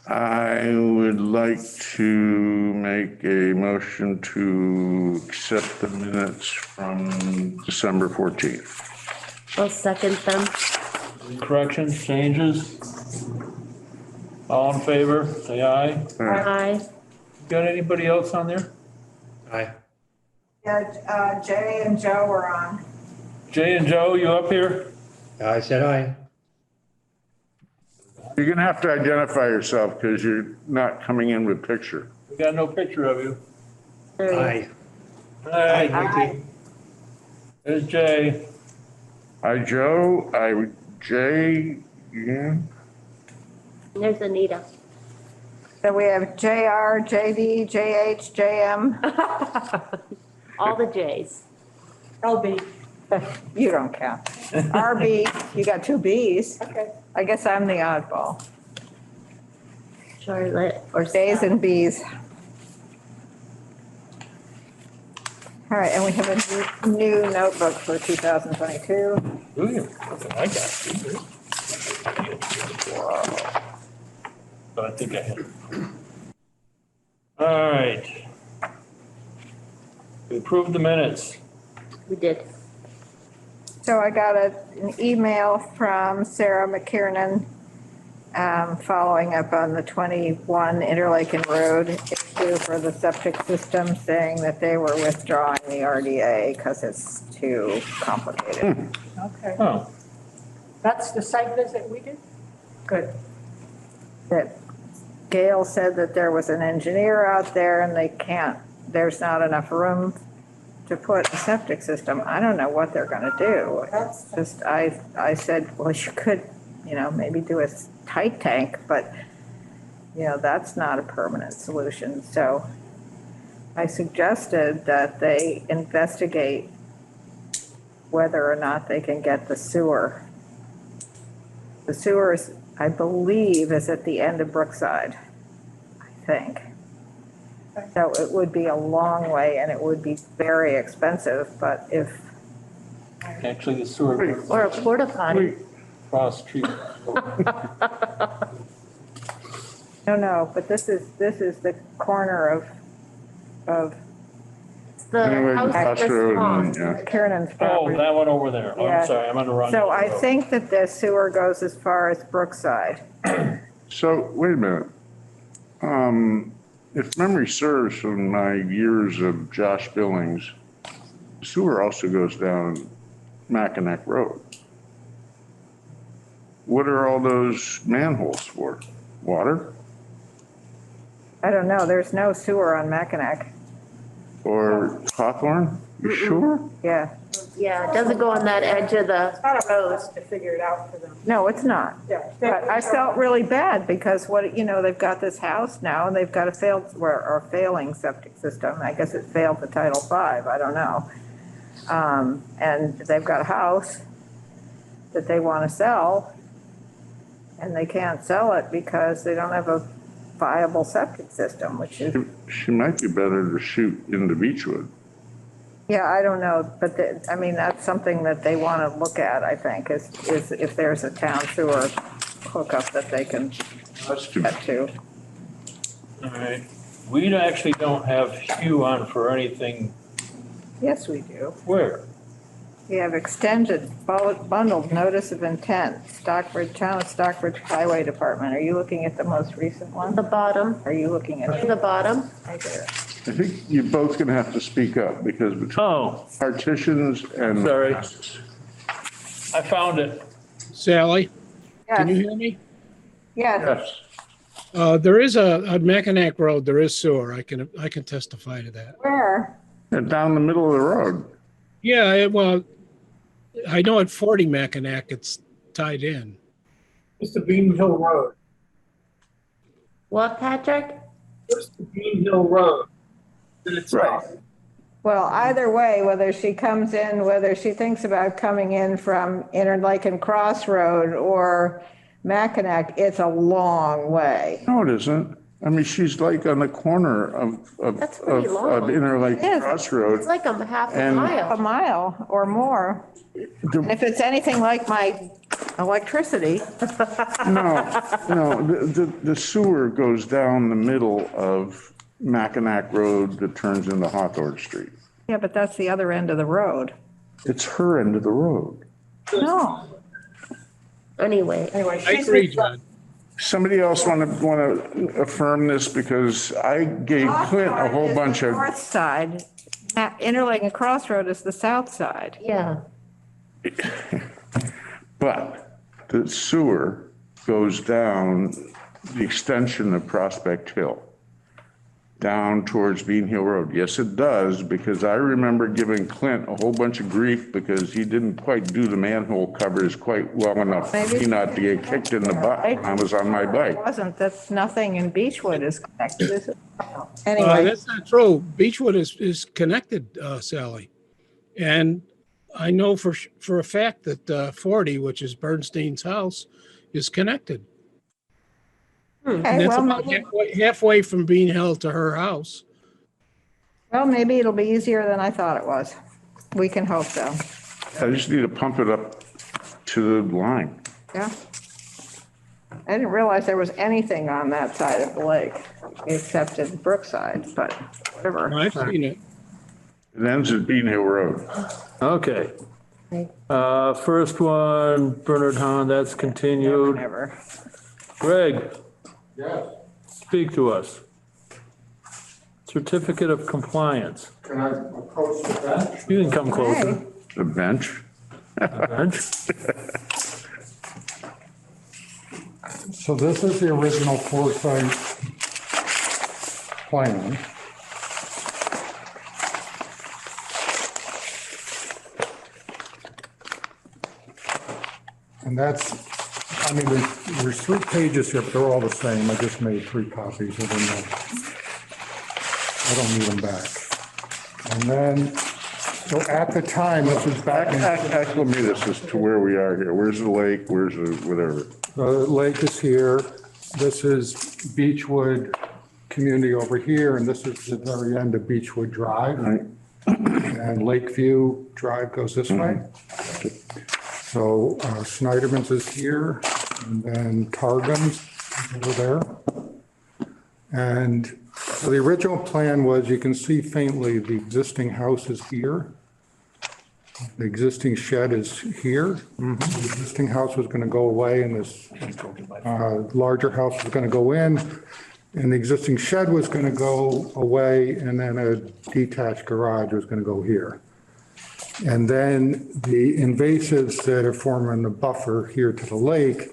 I would like to make a motion to accept the minutes from December 14th. I'll second them. Corrections, changes? All in favor, say aye. Aye. Got anybody else on there? Aye. Yeah, Jay and Joe were on. Jay and Joe, you up here? I said aye. You're gonna have to identify yourself because you're not coming in with picture. We got no picture of you. There he is. Aye. Aye. There's Jay. Hi, Joe. Jay, yeah. There's Anita. So we have JR, JD, JH, JM. All the J's. LB. You don't count. RB, you got two Bs. Okay. I guess I'm the oddball. Charlotte or A's and Bs. All right, and we have a new notebook for 2022. Do you? I got you. But I think I had it. All right. We approved the minutes. we did. So I got an email from Sarah McKiernan following up on the 21 Interlaken Road issue for the septic system, saying that they were withdrawing the RDA because it's too complicated. Okay, Oh, that's the site visit we did? Good. That Gail said that there was an engineer out there and there's not enough room to put a septic system. I don't know what they're gonna do. It's just, I said, well, you could, maybe do a tight tank, but, that's not a permanent solution. So I suggested that they investigate whether or not they can get the sewer. The sewer is, I believe, is at the end of Brookside, I think. So it would be a long way and it would be very expensive, but if, actually the sewer goes Or a porta potty. across the street. no, but this is the corner of The Anyway, house Cross just Road wrong. yeah. Karen's Oh, property. that one over there. Oh, Yeah. I'm sorry, I'm on the wrong. So I road. think that the sewer goes as far as Brookside. So, wait a minute. If memory serves from my years of Josh Billings, sewer also goes down Mackinac Road. What are all those manholes for? Water I don't know, there's no sewer on Mackinac. or Hawthorne? You sure? Yeah, Yeah, it doesn't go on that edge of the Not a road. us to figure it out for them. no, it's not. Yeah. But I felt really bad because they've got this house now and they've got a failing septic system. I guess it failed the Title V, I don't know. And they've got a house that they want to sell and they can't sell it because they don't have a viable septic system, which is, She might be better to shoot into Beechwood. yeah, I don't know. But that's something that they want to look at, I think, is if there's a town sewer hookup that they can That's too get to. All right. We actually don't have Hugh on for anything. Yes, we do. Where? We have extended bundled notice of intent, Stockbridge, Town of Stockbridge Highway Department. Are you looking at the most recent one? The bottom, Are you looking at? the bottom. Right there. I think you're both gonna have to speak up because between Oh, partitions and. Sorry. I found it. Sally, can you Yes, hear me? yes. Yes, There is a Mackinac Road, there is sewer. I can testify to that. Where? they're down the middle of the road. Yeah, well, I know at 40 Mackinac, it's tied in. It's the Bean Hill Road. What, Patrick? It's the Bean Hill Road. And it's Right. Well, either way, whether she comes in, whether she thinks about coming in from Interlaken Cross Road or Mackinac, it's a long way. No, it isn't. I mean, she's like on the corner That's pretty of long. Interlake It is. Crossroad. It's like a half a And- A mile. mile or more. And if it's anything like my electricity, No, the sewer goes down the middle of Mackinac Road that turns into Hawthorne Street. yeah, but that's the other end of the road. It's her end of the road. No. Anyway, Anyway, I she's agree, with- John. Somebody else want to affirm this because I gave Clint a whole bunch of, North side, Interlake and Crossroad is the south side. yeah. but the sewer goes down the extension of Prospect Hill, down towards Bean Hill Road. Yes, it does, because I remember giving Clint a whole bunch of grief because he didn't quite do the manhole covers quite well enough for me not to get kicked in the butt when I was on my It bike. wasn't, that's nothing in Beechwood is connected, is it? Anyway, Anyway, that's not true. Beechwood is connected, Sally. And I know for a fact that 40, which is Bernstein's house, is connected. And okay, that's well, about maybe, halfway from Bean Hill to her house. well, maybe it'll be easier than I thought it was. We can hope so. I just need to pump it up to the line. Yeah. I didn't realize there was anything on that side of the lake except at Brookside, but whatever. I've seen it. It ends at Bean Hill Road. Okay. Okay. First one, Bernard Hahn, that's continued. Never. Greg? Yes. Speak to us. Certificate of compliance. Can I approach the bench? You can come closer. Hey, The bench. Bench. So this is the original Foresight plan. And that's, I mean, there's 3 pages here, but they're all the same. I just made 3 copies of them. I don't need them back. And then, so at the time, this was back in. Acclimate us as to where we are here. Where's the lake? Where's the whatever? The lake is here. This is Beechwood Community over here, and this is the very end of Beechwood Drive. Right. And Lakeview Drive goes this way. So Snyderman's is here, and then Targum's is over there. And so the original plan was, you can see faintly, the existing house is here. The existing shed is here. The existing house was going to go away, and this larger house was going to go in. And the existing shed was going to go away, and then a detached garage was going to go here. And then the invasives that are forming the buffer here to the lake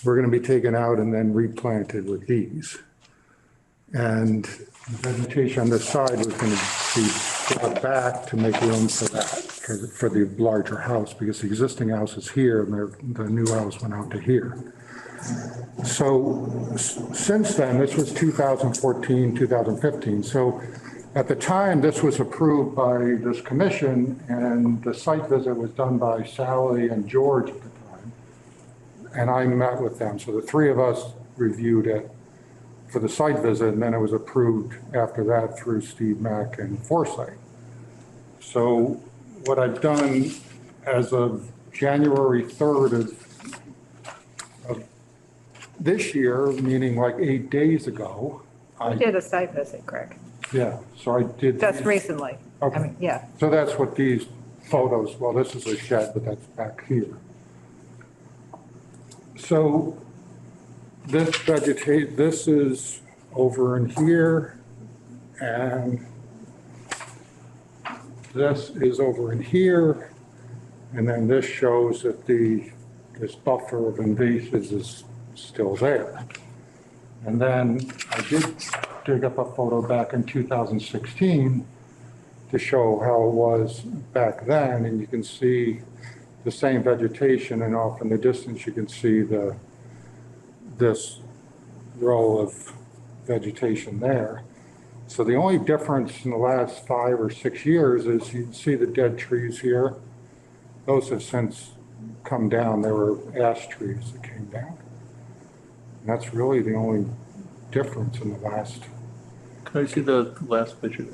were going to be taken out and then replanted with these. And the vegetation on this side was going to be brought back to make room for that, for the larger house, because the existing house is here and the new house went out to here. So since then, this was 2014, 2015. So at the time, this was approved by this commission, and the site visit was done by Sally and George at the time. And I met with them. So the 3 of us reviewed it for the site visit, and then it was approved after that through Steve Mack and Foresight. So what I've done as of January 3rd of this year, meaning like 8 days ago, We did a site visit, Craig, yeah, so I did. just recently. I Okay. mean, yeah. So that's what these photos, well, this is a shed, but that's back here. So this is over in here, and this is over in here, and then this shows that this buffer of invasives is still there. And then I did dig up a photo back in 2016 to show how it was back then, and you can see the same vegetation, and off in the distance you can see this row of vegetation there. So the only difference in the last 5 or 6 years is you can see the dead trees here. Those have since come down. There were ash trees that came down. And that's really the only difference in the last. Can I see the last picture?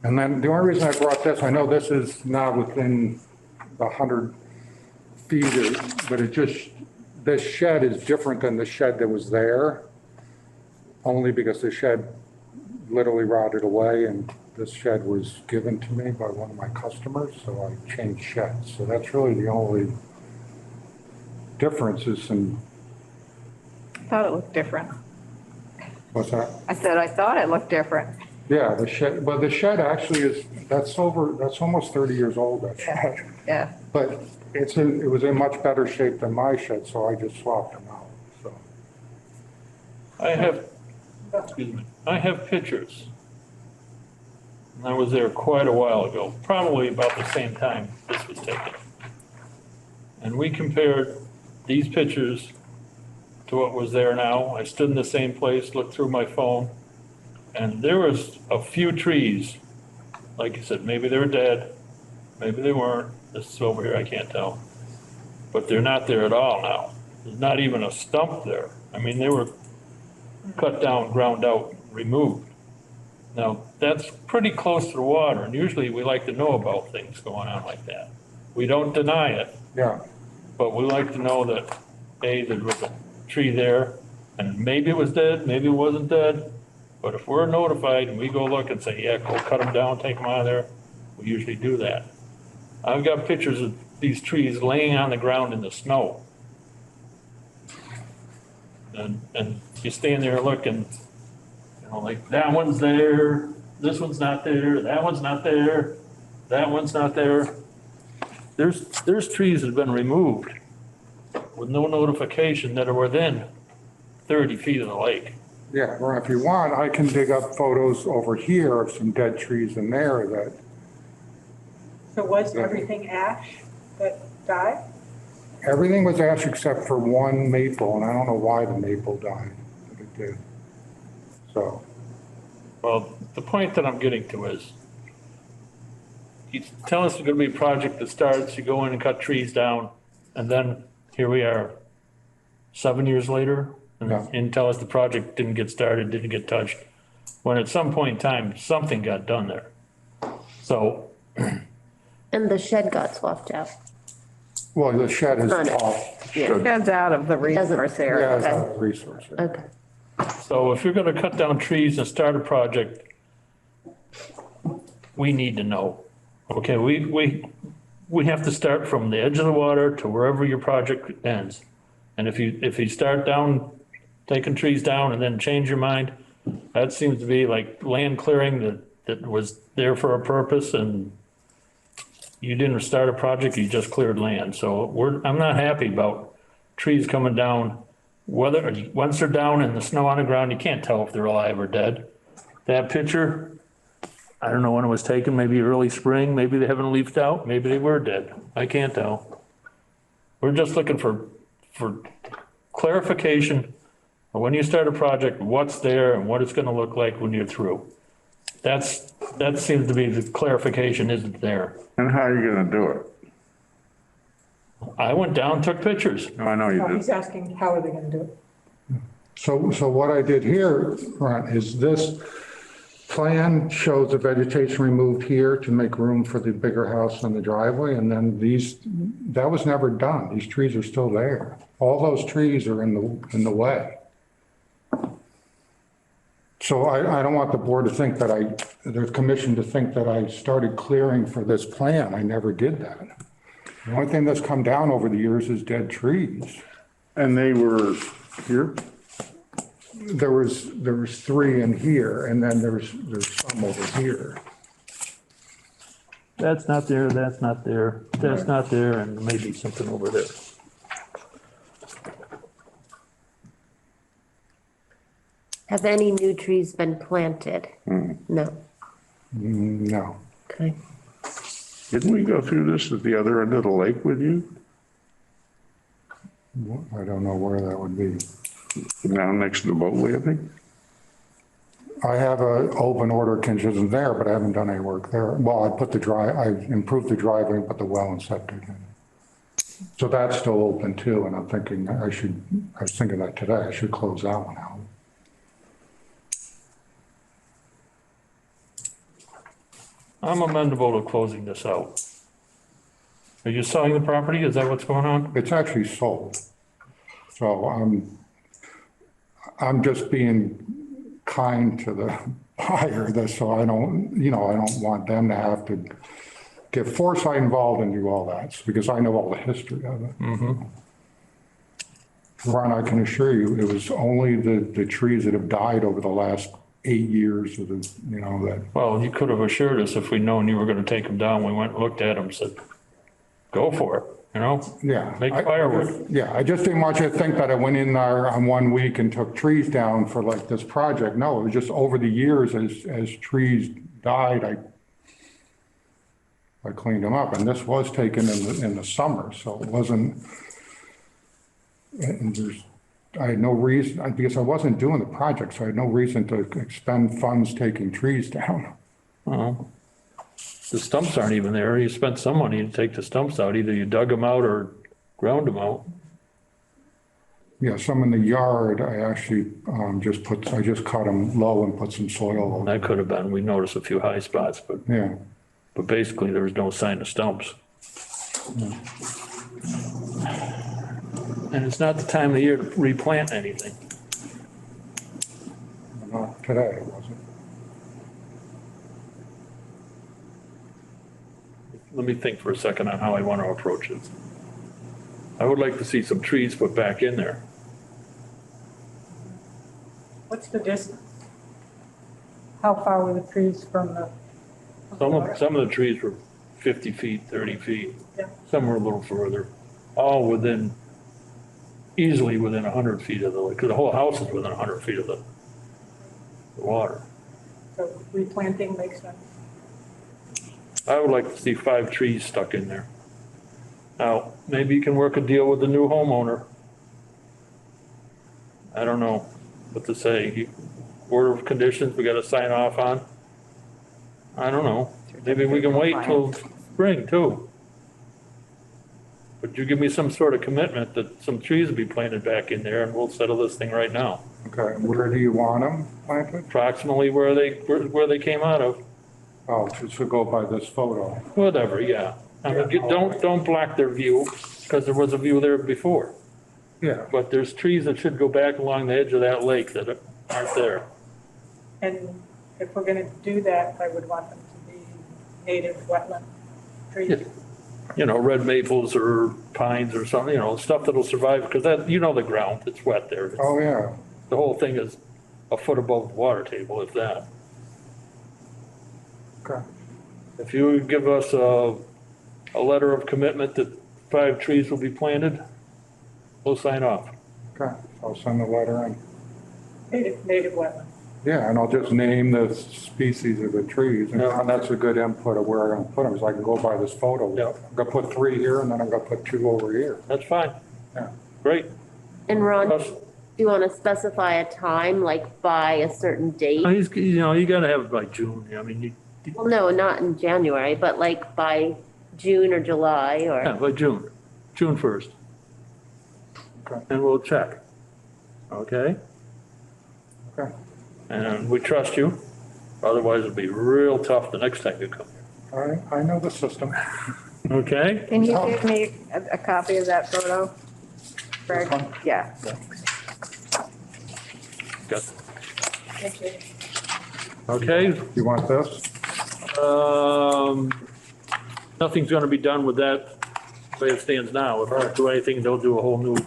And then the only reason I brought this, I know this is not within the 100 feet, but it just, this shed is different than the shed that was there. Only because the shed literally rotted away and this shed was given to me by one of my customers, so I changed sheds. So that's really the only difference is in, I thought it looked different. what's that? I said, I thought it looked different. Yeah, the shed, but the shed actually is, that's almost 30 years old, that shed. Yeah. But it was in much better shape than my shed, so I just swapped them out, so. I have pictures. And I was there quite a while ago, probably about the same time this was taken. And we compared these pictures to what was there now. I stood in the same place, looked through my phone, and there was a few trees. Like you said, maybe they were dead, maybe they weren't. This is over here, I can't tell. But they're not there at all now. There's not even a stump there. I mean, they were cut down, ground out, removed. Now, that's pretty close to the water, and usually we like to know about things going on like that. We don't deny it, Yeah, but we like to know that, A, there was a tree there, and maybe it was dead, maybe it wasn't dead. But if we're notified and we go look and say, yeah, go cut them down, take them out of there, we usually do that. I've got pictures of these trees laying on the ground in the snow. And you stand there looking, you know, like that one's there, this one's not there, that one's not there, that one's not there. There's trees that have been removed with no notification that are within 30 feet of the lake. yeah, or if you want, I can dig up photos over here of some dead trees in there that, So was everything ash that died? everything was ash except for one maple, and I don't know why the maple died, but it did. So, Well, the point that I'm getting to is, you tell us there's gonna be a project that starts, you go in and cut trees down, and then here we are, 7 years later, Yeah. and tell us the project didn't get started, didn't get touched, when at some point in time, something got done there. So, And the shed got swapped out. well, the shed is Not it. off. Shed's out of the resource Yeah, area. it's not a resource. Okay. so if you're gonna cut down trees and start a project, we need to know. Okay, we have to start from the edge of the water to wherever your project ends. And if you start down, taking trees down and then change your mind, that seems to be like land clearing that was there for a purpose, and you didn't start a project, you just cleared land. So I'm not happy about trees coming down, once they're down in the snow on the ground, you can't tell if they're alive or dead. That picture, I don't know when it was taken, maybe early spring, maybe they haven't leafed out, maybe they were dead. I can't tell. We're just looking for clarification of when you start a project, what's there and what it's gonna look like when you're through. That seems to be the clarification isn't there. And how are you gonna do it? I went down, took pictures. No, I know you No, did. he's asking, how are they gonna do it? So what I did here, Ron, is this plan shows the vegetation removed here to make room for the bigger house on the driveway, and then that was never done. These trees are still there. All those trees are in the way. So I don't want the board to think that the commission to think that I started clearing for this plan. I never did that. The only thing that's come down over the years is dead trees. And they were here? There was 3 in here, and then there's some over here. That's not there, that's not there, that's not there, and maybe something over there. Have any new trees been planted? No. No. Okay. Didn't we go through this at the other end of the lake with you? I don't know where that would be. Down next to the boatway, I think? I have a open order condition there, but I haven't done any work there. Well, I improved the driveway and put the well and septic in. So that's still open too, and I'm thinking I was thinking that today, I should close that one out. I'm amendable to closing this out. Are you selling the property? Is that what's going on? It's actually sold. So I'm just being kind to the buyer, so I don't, I don't want them to have to get Foresight involved and do all that, because I know all the history of it. Ron, I can assure you, it was only the trees that have died over the last 8 years of the, that. Well, you could have assured us if we'd known you were gonna take them down. We went and looked at them, said, go for it, Yeah. Make firewood. Yeah, I just didn't want you to think that I went in there on 1 week and took trees down for like this project. No, it was just over the years as trees died, I cleaned them up, and this was taken in the summer, so it wasn't, and I had no reason, because I wasn't doing the project, so I had no reason to expend funds taking trees down. Well, the stumps aren't even there. You spent some money to take the stumps out. Either you dug them out or ground them out. Yeah, some in the yard, I actually I just cut them low and put some soil over. That could have been, we noticed a few high spots, Yeah. but basically there was no sign of stumps. And it's not the time of the year to replant anything. Not today, was it? Let me think for a second on how I want to approach it. I would like to see some trees put back in there. What's the distance? How far were the trees from the? Some of the trees were 50 feet, 30 feet. Yeah. Some were a little further, all easily within 100 feet of the lake, because the whole house is within 100 feet of the water. So replanting makes sense. I would like to see 5 trees stuck in there. Now, maybe you can work a deal with the new homeowner. I don't know what to say. Order of conditions we gotta sign off on. I don't know. Maybe we can wait till spring too. But you give me some sort of commitment that some trees will be planted back in there and we'll settle this thing right now. Okay, where do you want them planted? Approximately where they came out of. Oh, just to go by this photo. Whatever, yeah. I mean, don't block their view, because there was a view there before. Yeah. But there's trees that should go back along the edge of that lake that aren't there. And if we're gonna do that, I would want them to be native wetland trees. Red maples or pines or something, stuff that'll survive, because the ground, it's wet there. Oh, yeah. The whole thing is a foot above the water table, if that. Okay. If you would give us a letter of commitment that 5 trees will be planted, we'll sign off. Okay, I'll send the letter in. Native wetland. Yeah, and I'll just name the species of the trees, and that's a good input of where I'm gonna put them, so I can go by this photo. Yeah. I'm gonna put 3 here, and then I'm gonna put 2 over here. That's fine. Yeah. Great. And Ron, Us- do you want to specify a time, like by a certain date? You gotta have it by June. I mean, Well, no, not in January, but like by June or July yeah, or, by June 1st. Okay. And we'll check. Okay? Okay. And we trust you. Otherwise it'll be real tough the next time you come here. All right, I know the system. Okay? Can you give me a copy of that photo? Greg? Yeah. Got, Thank you. okay? You want this? Nothing's gonna be done with that the way it stands now. If I don't do anything, they'll do a whole new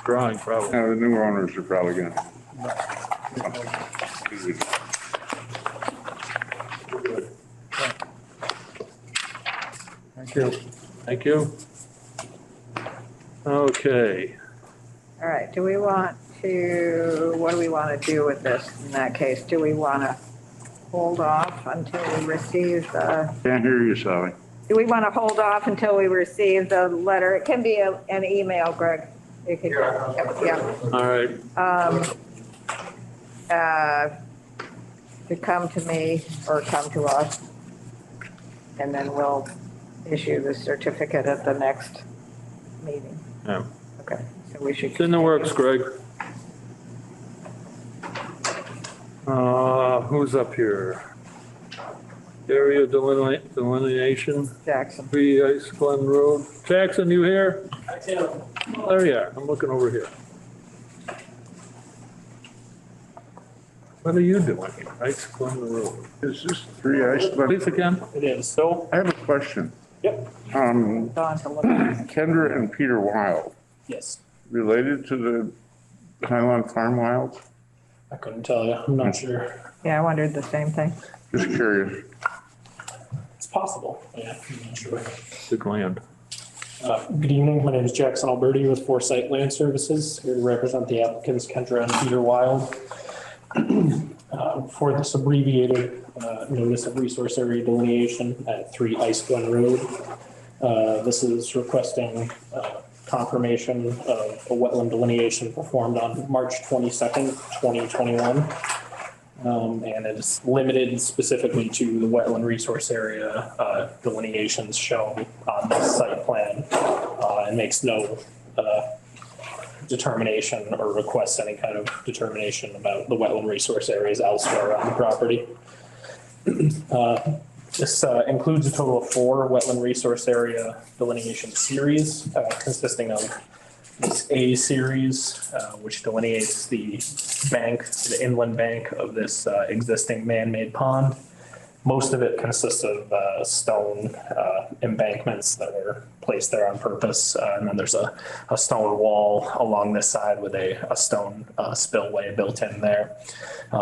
drawing probably. The new owners are probably gonna. Thank you. Thank you. Okay. All right, what do we want to do with this in that case? Do we want to hold off until we receive Can't hear you, Sally. do we want to hold off until we receive the letter? It can be an email, Greg. You can, yeah. All right. To come to me or come to us. And then we'll issue the certificate at the next meeting. Yeah. Okay, so we should. It's in the works, Greg. Who's up here? Area delineation, Jackson. 3 Ice Glen Road. Jackson, you here? Oh, there you are. I'm looking over here. What are you doing here? Ice Glen Road. Is this 3 Ice Glen? Please again? It is, so, I have a question. yep, Um, Dawn to look at. Kendra and Peter Wild, yes. related to the Highland Farm Wilds? I couldn't tell you, I'm not sure. Yeah, I wondered the same thing. Just curious. It's possible, yeah, I'm not sure. Big land. Good evening, my name is Jackson Alberti with Foresight Land Services, here to represent the applicants Kendra and Peter Wild. For this abbreviated notice of resource area delineation at 3 Ice Glen Road. This is requesting confirmation of a wetland delineation performed on March 22nd, 2021. And it's limited specifically to the wetland resource area delineations shown on this site plan, and makes no determination or requests any kind of determination about the wetland resource areas elsewhere on the property. This includes a total of 4 wetland resource area delineation series, consisting of this A series, which delineates the bank, the inland bank of this existing man-made pond. Most of it consists of stone embankments that were placed there on purpose. And then there's a stone wall along this side with a stone spillway built in there.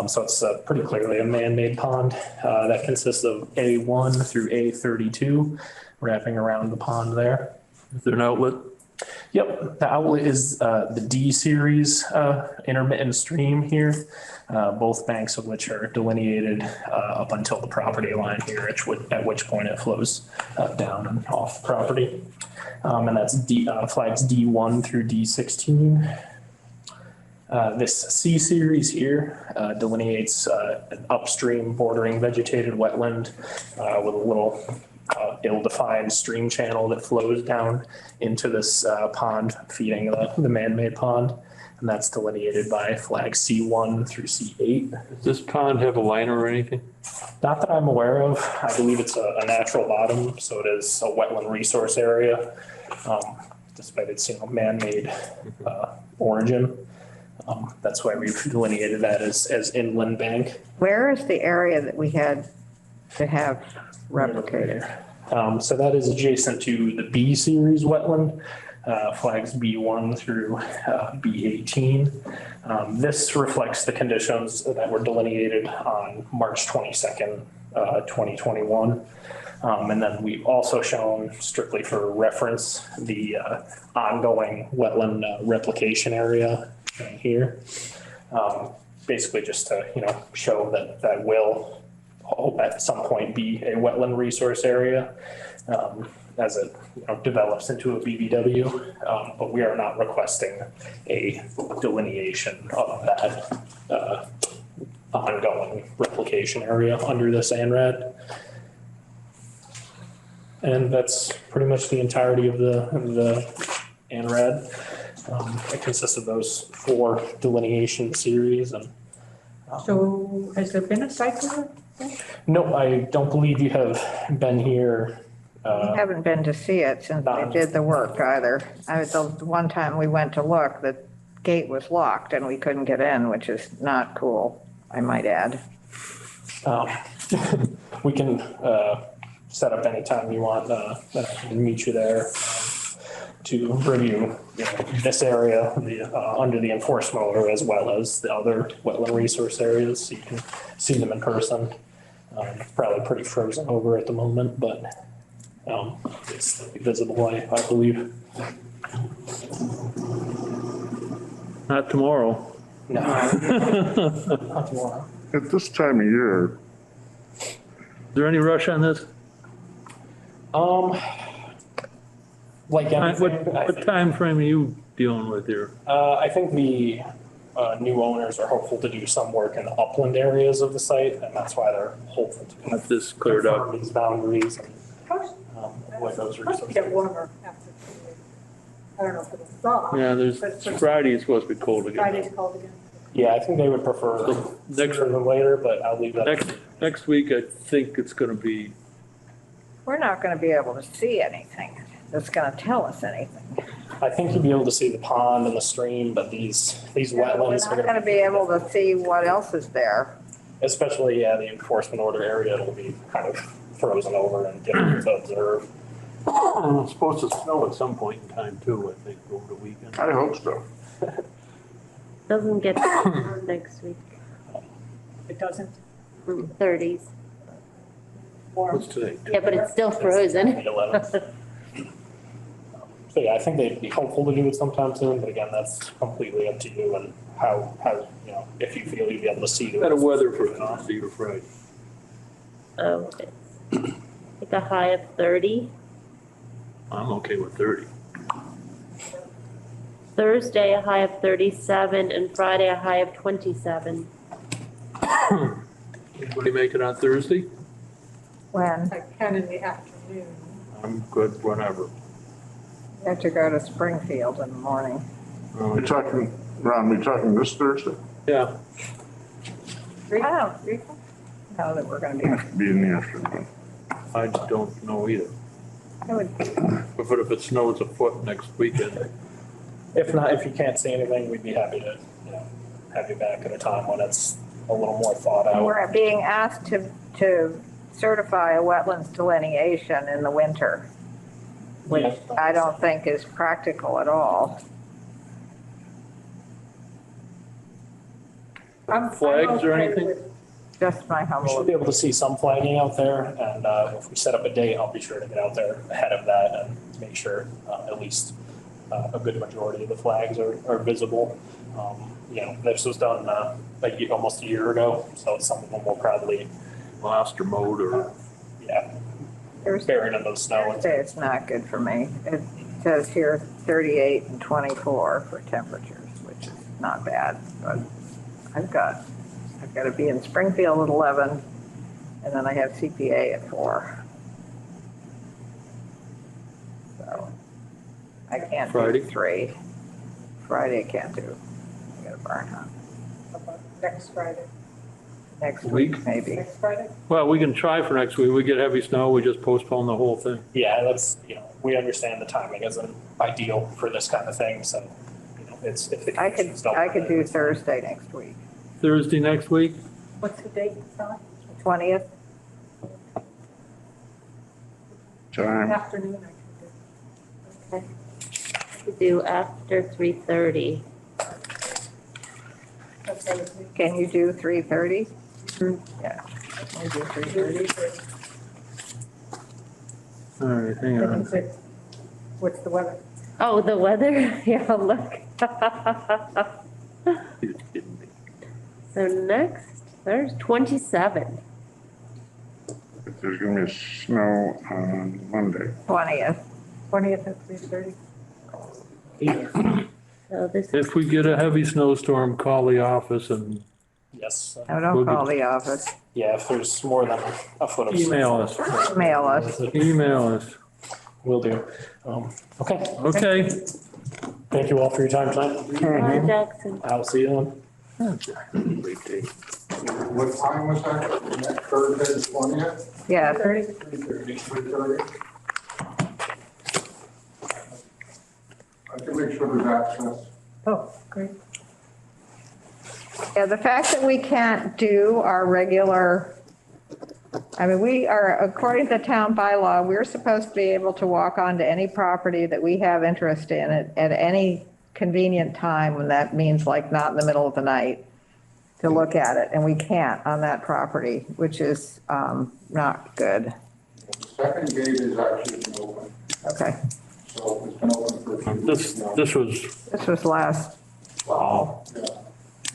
So it's pretty clearly a man-made pond that consists of A1 through A32 wrapping around the pond there. Is there an outlet? Yep, the outlet is the D series intermittent stream here, both banks of which are delineated up until the property line here, at which point it flows down and off the property. And that's flags D1 through D16. This C series here delineates an upstream bordering vegetated wetland with a little ill-defined stream channel that flows down into this pond feeding the man-made pond. And that's delineated by flag C1 through C8. Does this pond have a liner or anything? Not that I'm aware of. I believe it's a natural bottom, so it is a wetland resource area, despite its man-made origin. That's why we've delineated that as inland bank. Where is the area that we had to have replicated? So that is adjacent to the B series wetland, flags B1 through B18. This reflects the conditions that were delineated on March 22nd, 2021. And then we've also shown, strictly for reference, the ongoing wetland replication area here. Basically just to, show that will at some point be a wetland resource area as it develops into a BBW, but we are not requesting a delineation of that ongoing replication area under this ANRAD. And that's pretty much the entirety of the ANRAD. It consists of those 4 delineation series. And So has there been a site visit? no, I don't believe you have been here. I haven't been to see it since they did the work either. The one time we went to look, the gate was locked and we couldn't get in, which is not cool, I might add. We can set up any time you want that I can meet you there to review this area under the enforcement order, as well as the other wetland resource areas, so you can see them in person. Probably pretty frozen over at the moment, but it's visible, I believe. Not tomorrow. No. Not tomorrow. At this time of year, Is there any rush on this? Like anything, What time frame are you dealing with here? I think the new owners are hopeful to do some work in the upland areas of the site, and that's why they're hopeful to Have this cleared up? these boundaries and avoid those Supposed to resources. get warmer after 2 weeks. I don't know if it'll stop. Yeah, but for Friday is supposed to be cold again. Friday's cold again. Yeah, I think they would prefer Next, sooner than later, but I'll leave that. next week, I think it's gonna be, We're not gonna be able to see anything that's gonna tell us anything. I think you'll be able to see the pond and the stream, but these We're wetlands are not gonna, gonna be able to see what else is there. especially, yeah, the enforcement order area, it'll be kind of frozen over and difficult to observe. it's supposed to snow at some point in time too, I think, over the weekend. I hope so. Doesn't get next week, It doesn't 30s. warm. What's today? Yeah, but it's still frozen. The 11th. So yeah, I think they'd be hopeful to do it sometime soon, but again, that's completely up to you and how, you know, if you feel you'd be able to see. Better weather for Thursday or Friday. Oh, it's like a high of 30. I'm okay with 30. Thursday, a high of 37, and Friday, a high of 27. Anybody make it on Thursday? When I can in the afternoon. I'm good, whenever. you have to go to Springfield in the morning. We're talking, Ron, we talking this Thursday? Yeah, I don't know that we're gonna be, Be in the afternoon. I don't know either. I would, But if it snows a foot next weekend, If not, if you can't see anything, we'd be happy to, you know, have you back at a time when it's a little more thought out. we're being asked to certify a wetlands delineation in the winter, which Yeah. I don't think is practical at all. I'm Flags or okay anything? with- Just my We should humble, be able to see some flagging out there, and if we set up a date, I'll be sure to get out there ahead of that and make sure at least a good majority of the flags are visible. You know, this was done almost a year ago, so some of them will probably, lost or mowed or, yeah, Thursday buried in the snow. it's not good for me. It says here 38 and 24 for temperatures, which is not bad, but I've got to be in Springfield at 11, and then I have CPA at 4. So I can't Friday? do 3. Friday I can't do. I got a burn hunt. about next Friday. Next Week? week, maybe. Next Friday? well, we can try for next week. We get heavy snow, we just postpone the whole thing. Yeah, that's, you know, we understand the timing isn't ideal for this kind of thing, so, you know, it's. if the I conditions don't could do permit. Thursday next week, Thursday next week? What's the date, Sally? 20th. Time, Afternoon I can do. Okay. We do after 3:30. That's fine with me. Can you do 3:30? Yeah. Can you do 3:30? All right, hang I on. can say, what's the weather? Oh, the weather? Yeah, look. You're kidding me. So next, there's 27. there's gonna be snow on Monday. 20th. 20th at 3:30? So this is If we get a heavy snowstorm, call the office and Yes, No, don't We'll call get- the office. yeah, if there's more than a foot of. email us. Mail us. Email us. Will do. Okay, Okay. thank you all for your time tonight. Jackson. I'll see you then. What time was that? Next Thursday, the 20th? Yeah, 3:30. I can make sure there's access. Oh, great. yeah, the fact that we can't do our regular, I mean, we are, according to town bylaw, we're supposed to be able to walk onto any property that we have interest in at any convenient time, and that means like not in the middle of the night, to look at it, and we can't on that property, which is not good. The second gate is actually been open, Okay, so it's been open for a few weeks now. This was, this was last fall. Yeah.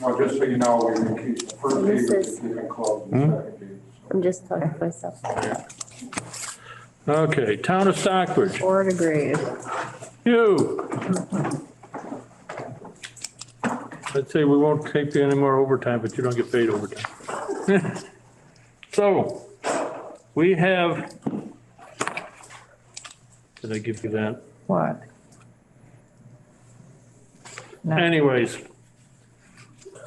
No, just so you know, we can keep, the first gate This we is- can close, the second gate. I'm just talking to myself. okay, Town of Stockbridge. 4 degrees. You. I'd say we won't take any more overtime, but you don't get paid overtime. So, we have, did I give you that? What? No. Anyways,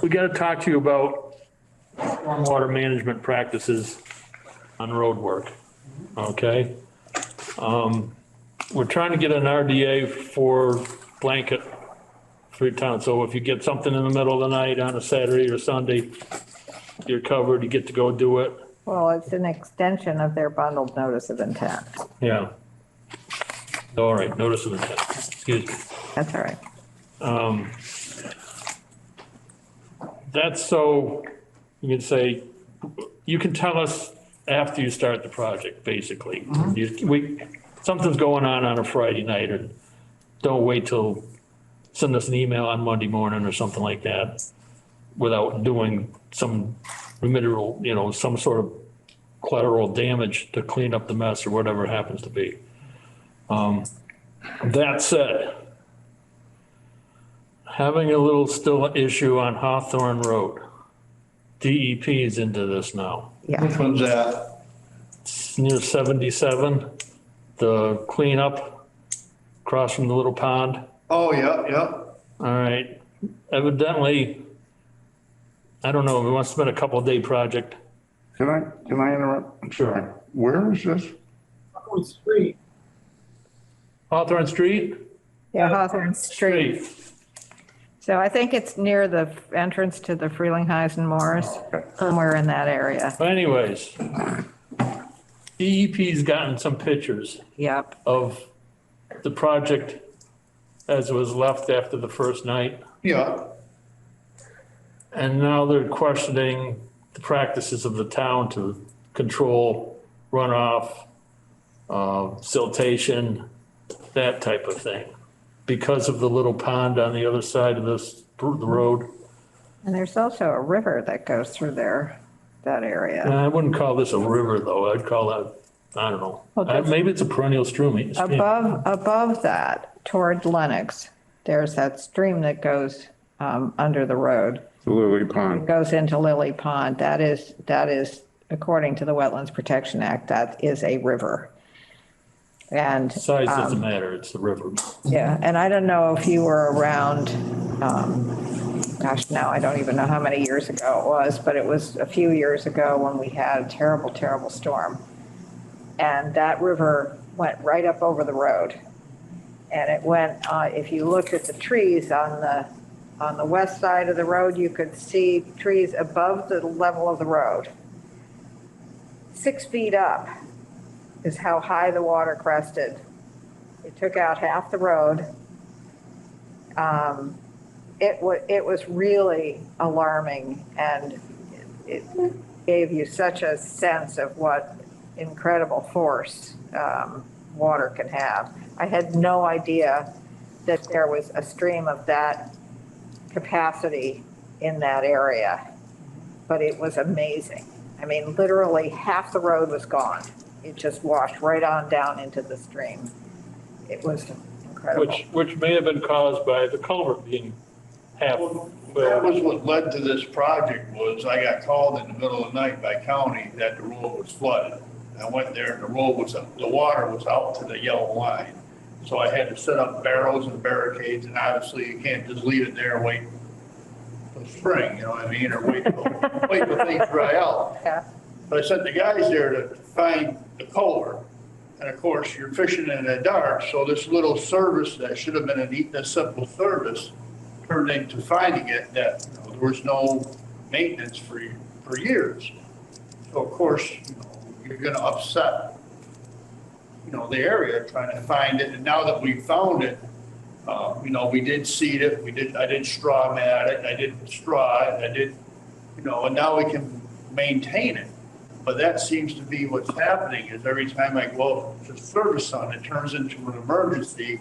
we got to talk to you about stormwater management practices on road work, okay? We're trying to get an RDA for blanket for your town, so if you get something in the middle of the night on a Saturday or Sunday, you're covered, you get to go do it. Well, it's an extension of their bundled notice of intent. Yeah. All right, notice of intent, excuse me. That's all right. That's so, you can say, you can tell us after you start the project, basically. Something's going on a Friday night, or don't wait till, send us an email on Monday morning or something like that without doing some remedial, some sort of collateral damage to clean up the mess or whatever it happens to be. That said, having a little still issue on Hawthorne Road. DEP is into this now. Yeah. Which one's that? It's near 77, the cleanup across from the little pond. Oh, yeah. All right, evidently, I don't know, we must have been a couple-day project. Can I interrupt? I'm sorry. Where is this? Street. Hawthorne Street? Yeah, Hawthorne Street. So I think it's near the entrance to the Frelinghuysen Morris, somewhere in that area. But anyways, DEP's gotten some pictures Yep. of the project as it was left after the first night. Yeah. And now they're questioning the practices of the town to control runoff, siltation, that type of thing, because of the little pond on the other side of the road. And there's also a river that goes through there, that area. I wouldn't call this a river, though. I'd call that, I don't know. Well, that's- Maybe it's a perennial stream. Above that, toward Lennox, there's that stream that goes under the road. The Lily Pond. Goes into Lily Pond. That is, according to the Wetlands Protection Act, that is a river. And, Size doesn't matter, it's the river. yeah, and I don't know if you were around, gosh, now I don't even know how many years ago it was, but it was a few years ago when we had a terrible, terrible storm. And that river went right up over the road. And it went, if you looked at the trees on the west side of the road, you could see trees above the level of the road. 6 feet up is how high the water crested. It took out half the road. It was really alarming, and it gave you such a sense of what incredible force water can have. I had no idea that there was a stream of that capacity in that area, but it was amazing. I mean, literally half the road was gone. It just washed right on down into the stream. It was incredible. Which may have been caused by the culvert being half. That was what led to this project. Was I got called in the middle of the night by county that the road was flooded. I went there and the water was out to the yellow line. So I had to set up barrels and barricades, and obviously you can't just leave it there and wait till spring, you know what I mean? Or wait till things dry out. Yeah. But I sent the guys there to find the culvert. And of course, you're fishing in the dark, so this little service that should have been a simple service turned into finding it that there was no maintenance for years. So of course, you're gonna upset, the area trying to find it. And now that we found it, we did seed it, I did straw mat it, I did straw it, I did, and now we can maintain it. But that seems to be what's happening is every time I go to service on it, turns into an emergency.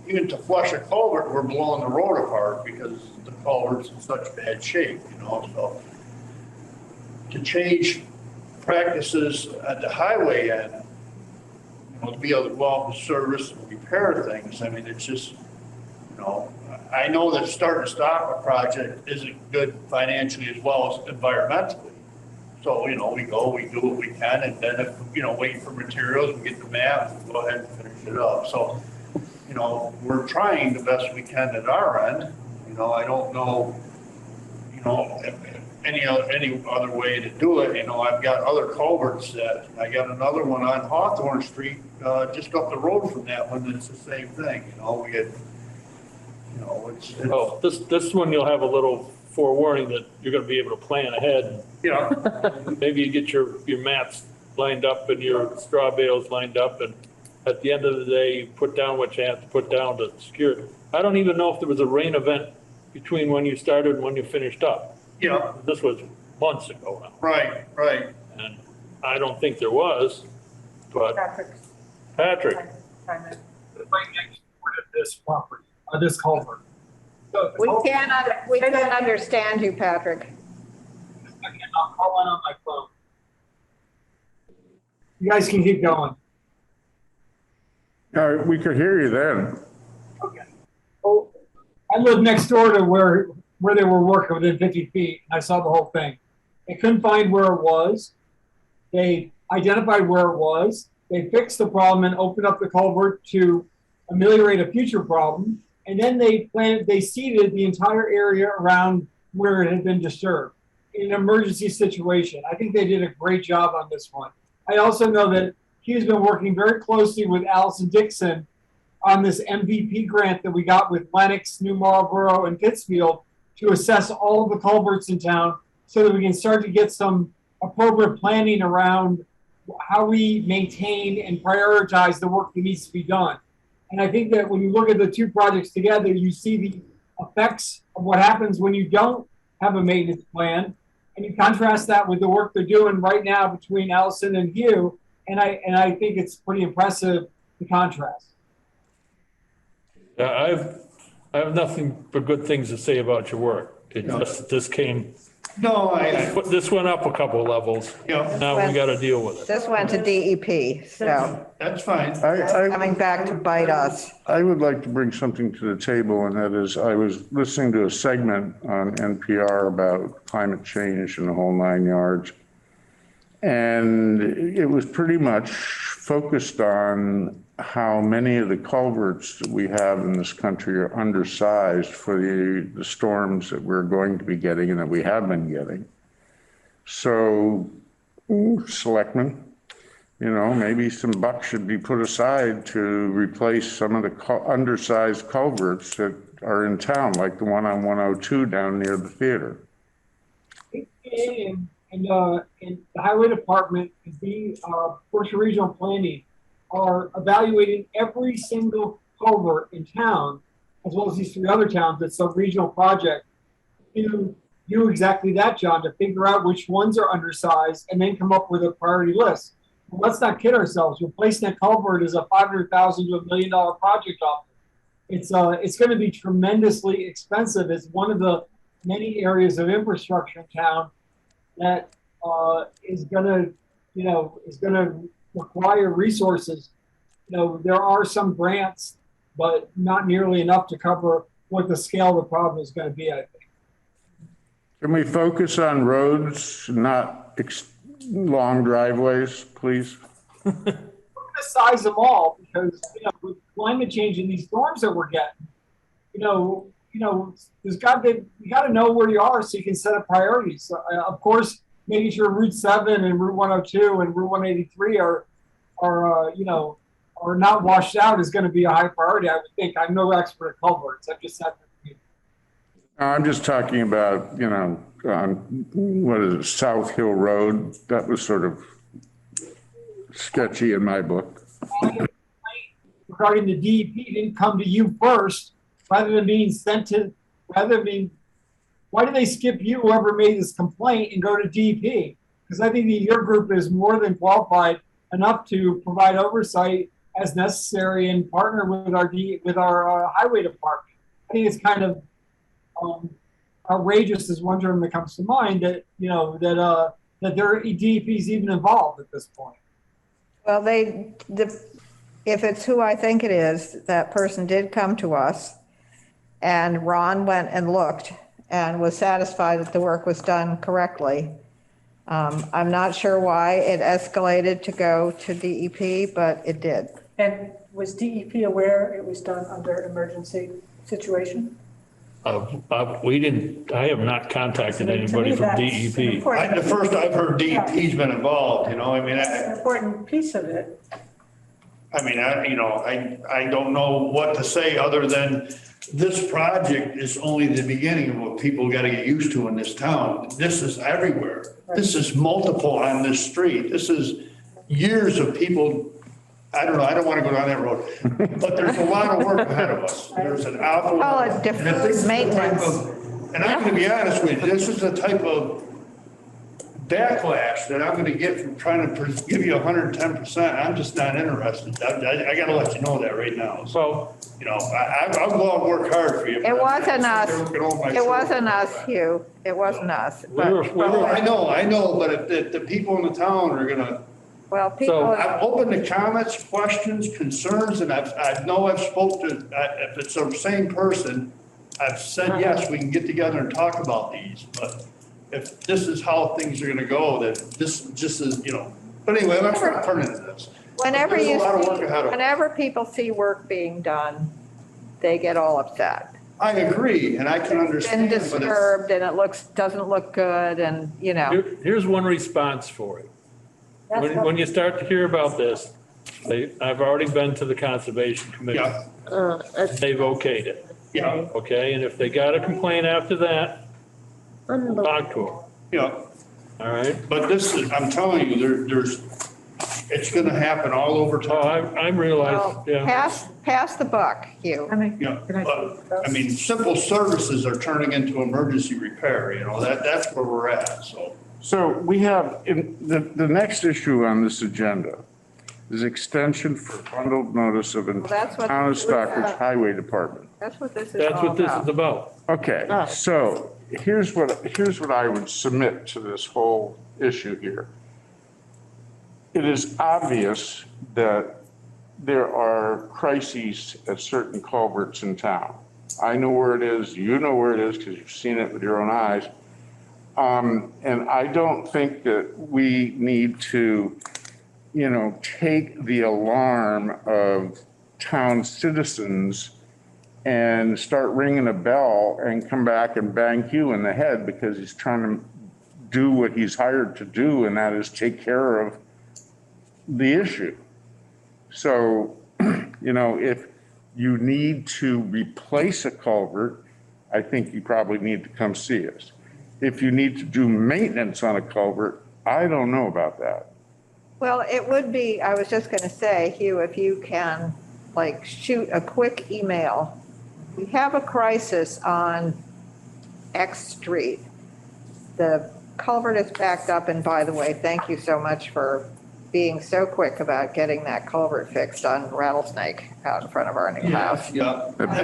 Even to flush a culvert, we're blowing the road apart because the culvert's in such bad shape, so. To change practices at the highway end, to be able to go out and service and repair things, I mean, it's just, I know that starting to stop a project isn't good financially as well as environmentally. So, we go, we do what we can, and then if, waiting for materials, we get the map, and go ahead and finish it up. So, we're trying the best we can at our end, You know, I don't know, you know, any other way to do it. You know, I've got other culverts that, I got another one on Hawthorne Street, just up the road from that one, that's the same thing, you know, we had, you know, it's. Oh, this one you'll have a little forewarning that you're gonna be able to plan ahead. Yeah, Maybe you get your mats lined up and your straw bales lined up, and at the end of the day, you put down what you have to put down to secure it. I don't even know if there was a rain event between when you started and when you finished up. yeah, This was months ago now, right, right. and I don't think there was, but Patrick, Chime in. Right next door to this property, this culvert. So We can't understand you, Patrick. I cannot call in on my phone. You guys can keep going. We could hear you then. Okay. Oh, I live next door to where they were working within 50 feet. And I saw the whole thing. They couldn't find where it was. They identified where it was. They fixed the problem and opened up the culvert to ameliorate a future problem. And then they seeded the entire area around where it had been disturbed in an emergency situation. I think they did a great job on this one. I also know that he's been working very closely with Allison Dixon on this MVP grant that we got with Lenox, New Marlboro, and Pittsfield to assess all of the culverts in town so that we can start to get some appropriate planning around how we maintain and prioritize the work that needs to be done. And I think that when you look at the two projects together, you see the effects of what happens when you don't have a maintenance plan, and you contrast that with the work they're doing right now between Allison and Hugh, and I think it's pretty impressive, the contrast. Yeah, I have nothing but good things to say about your work. It just, this went up a couple levels. Yeah. Now we gotta deal with it. This went to DEP, so That's fine. coming back to bite us. I would like to bring something to the table, and that is, I was listening to a segment on NPR about climate change and the whole 9 yards. And it was pretty much focused on how many of the culverts that we have in this country are undersized for the storms that we're going to be getting and that we have been getting. So, selectmen, you know, maybe some bucks should be put aside to replace some of the undersized culverts that are in town, like the one on 102 down near the theater. And the highway department and the Portia Regional Planning are evaluating every single culvert in town, as well as these three other towns. It's a regional project to do exactly that, John, to figure out which ones are undersized and then come up with a priority list. Well, let's not kid ourselves. Replacing a culvert is a $500,000 to $1 million project. It's going to be tremendously expensive. It's one of the many areas of infrastructure in town that is going to require resources. You know, there are some grants, but not nearly enough to cover what the scale of the problem is going to be, I think. Can we focus on roads, not long driveways, please? We're going to size them all because, you know, with climate change and these storms that we're getting, you know, you got to know where you are so you can set up priorities. Of course, making sure Route 7 and Route 102 and Route 183 are not washed out is going to be a high priority, I would think. I'm no expert at culverts. I've just said that. I'm just talking about, you know, what is it, South Hill Road? That was sort of sketchy in my book. Regarding the DEP didn't come to you first, rather than being why did they skip you, whoever made this complaint, and go to DEP? Because I think that your group is more than qualified enough to provide oversight as necessary and partner with our highway department. I think it's kind of outrageous is one term that comes to mind that, you know, that their DEP is even involved at this point. Well, if it's who I think it is, that person did come to us, and Ron went and looked and was satisfied that the work was done correctly. I'm not sure why it escalated to go to DEP, but it did. And was DEP aware it was done under emergency situation? I have not contacted anybody from DEP. The first I've heard DEP's been involved, you know, I mean, That's an important piece of it. I don't know what to say other than this project is only the beginning of what people got to get used to in this town. This is everywhere. This is multiple on this street. This is years of people, I don't know, I don't want to go down that road. But there's a lot of work ahead of us. There's an awful. Call it different maintenance. And I'm going to be honest with you, this is the type of backlash that I'm going to get from trying to give you 110%. I'm just not interested. I got to let you know that right now. So, you know, I'll go out and work hard for you. It wasn't us. It wasn't us, Hugh. It wasn't us. Well, I know, but if the people in the town are going to. Well, people. So I'm open to comments, questions, concerns, and I've spoke to, if it's the same person, I've said, yes, we can get together and talk about these, but if this is how things are gonna go, that this just is, you know, but anyway, let's not turn into this. Whenever There's a you lot of see, work ahead of us. whenever people see work being done, they get all upset. I agree, and I can Been understand, but it's, disturbed and doesn't look good and, you know. Here's one response for it. When you start to hear about this, I've already been to the Conservation Commission. yeah, They've okayed it, yeah, okay? And if they got a complaint after that, talk to them, yeah. all right? But this is, I'm telling you, there's, it's gonna happen all over Oh, town. I realize, Well, yeah. pass the buck, Hugh. Yeah, but, I mean, simple services are turning into emergency repair, you know, that's where we're at, so. So we have, in the next issue on this agenda is extension for bundled notice of that's what- Town of Stockbridge Highway Department. That's what this is That's all what this is about. about. Okay, so here's what I would submit to this whole issue here. It is obvious that there are crises at certain culverts in town. I know where it is, you know where it is because you've seen it with your own eyes. And I don't think that we need to, you know, take the alarm of town citizens and start ringing a bell and come back and bang Hugh in the head because he's trying to do what he's hired to do, and that is take care of the issue. So, you know, if you need to replace a culvert, I think you probably need to come see us. If you need to do maintenance on a culvert, I don't know about that. Well, it would be, I was just going to say, Hugh, if you can, like, shoot a quick email. We have a crisis on X Street. The culvert is backed up, and by the way, thank you so much for being so quick about getting that culvert fixed on Rattlesnake out in front of our new house. Yeah, not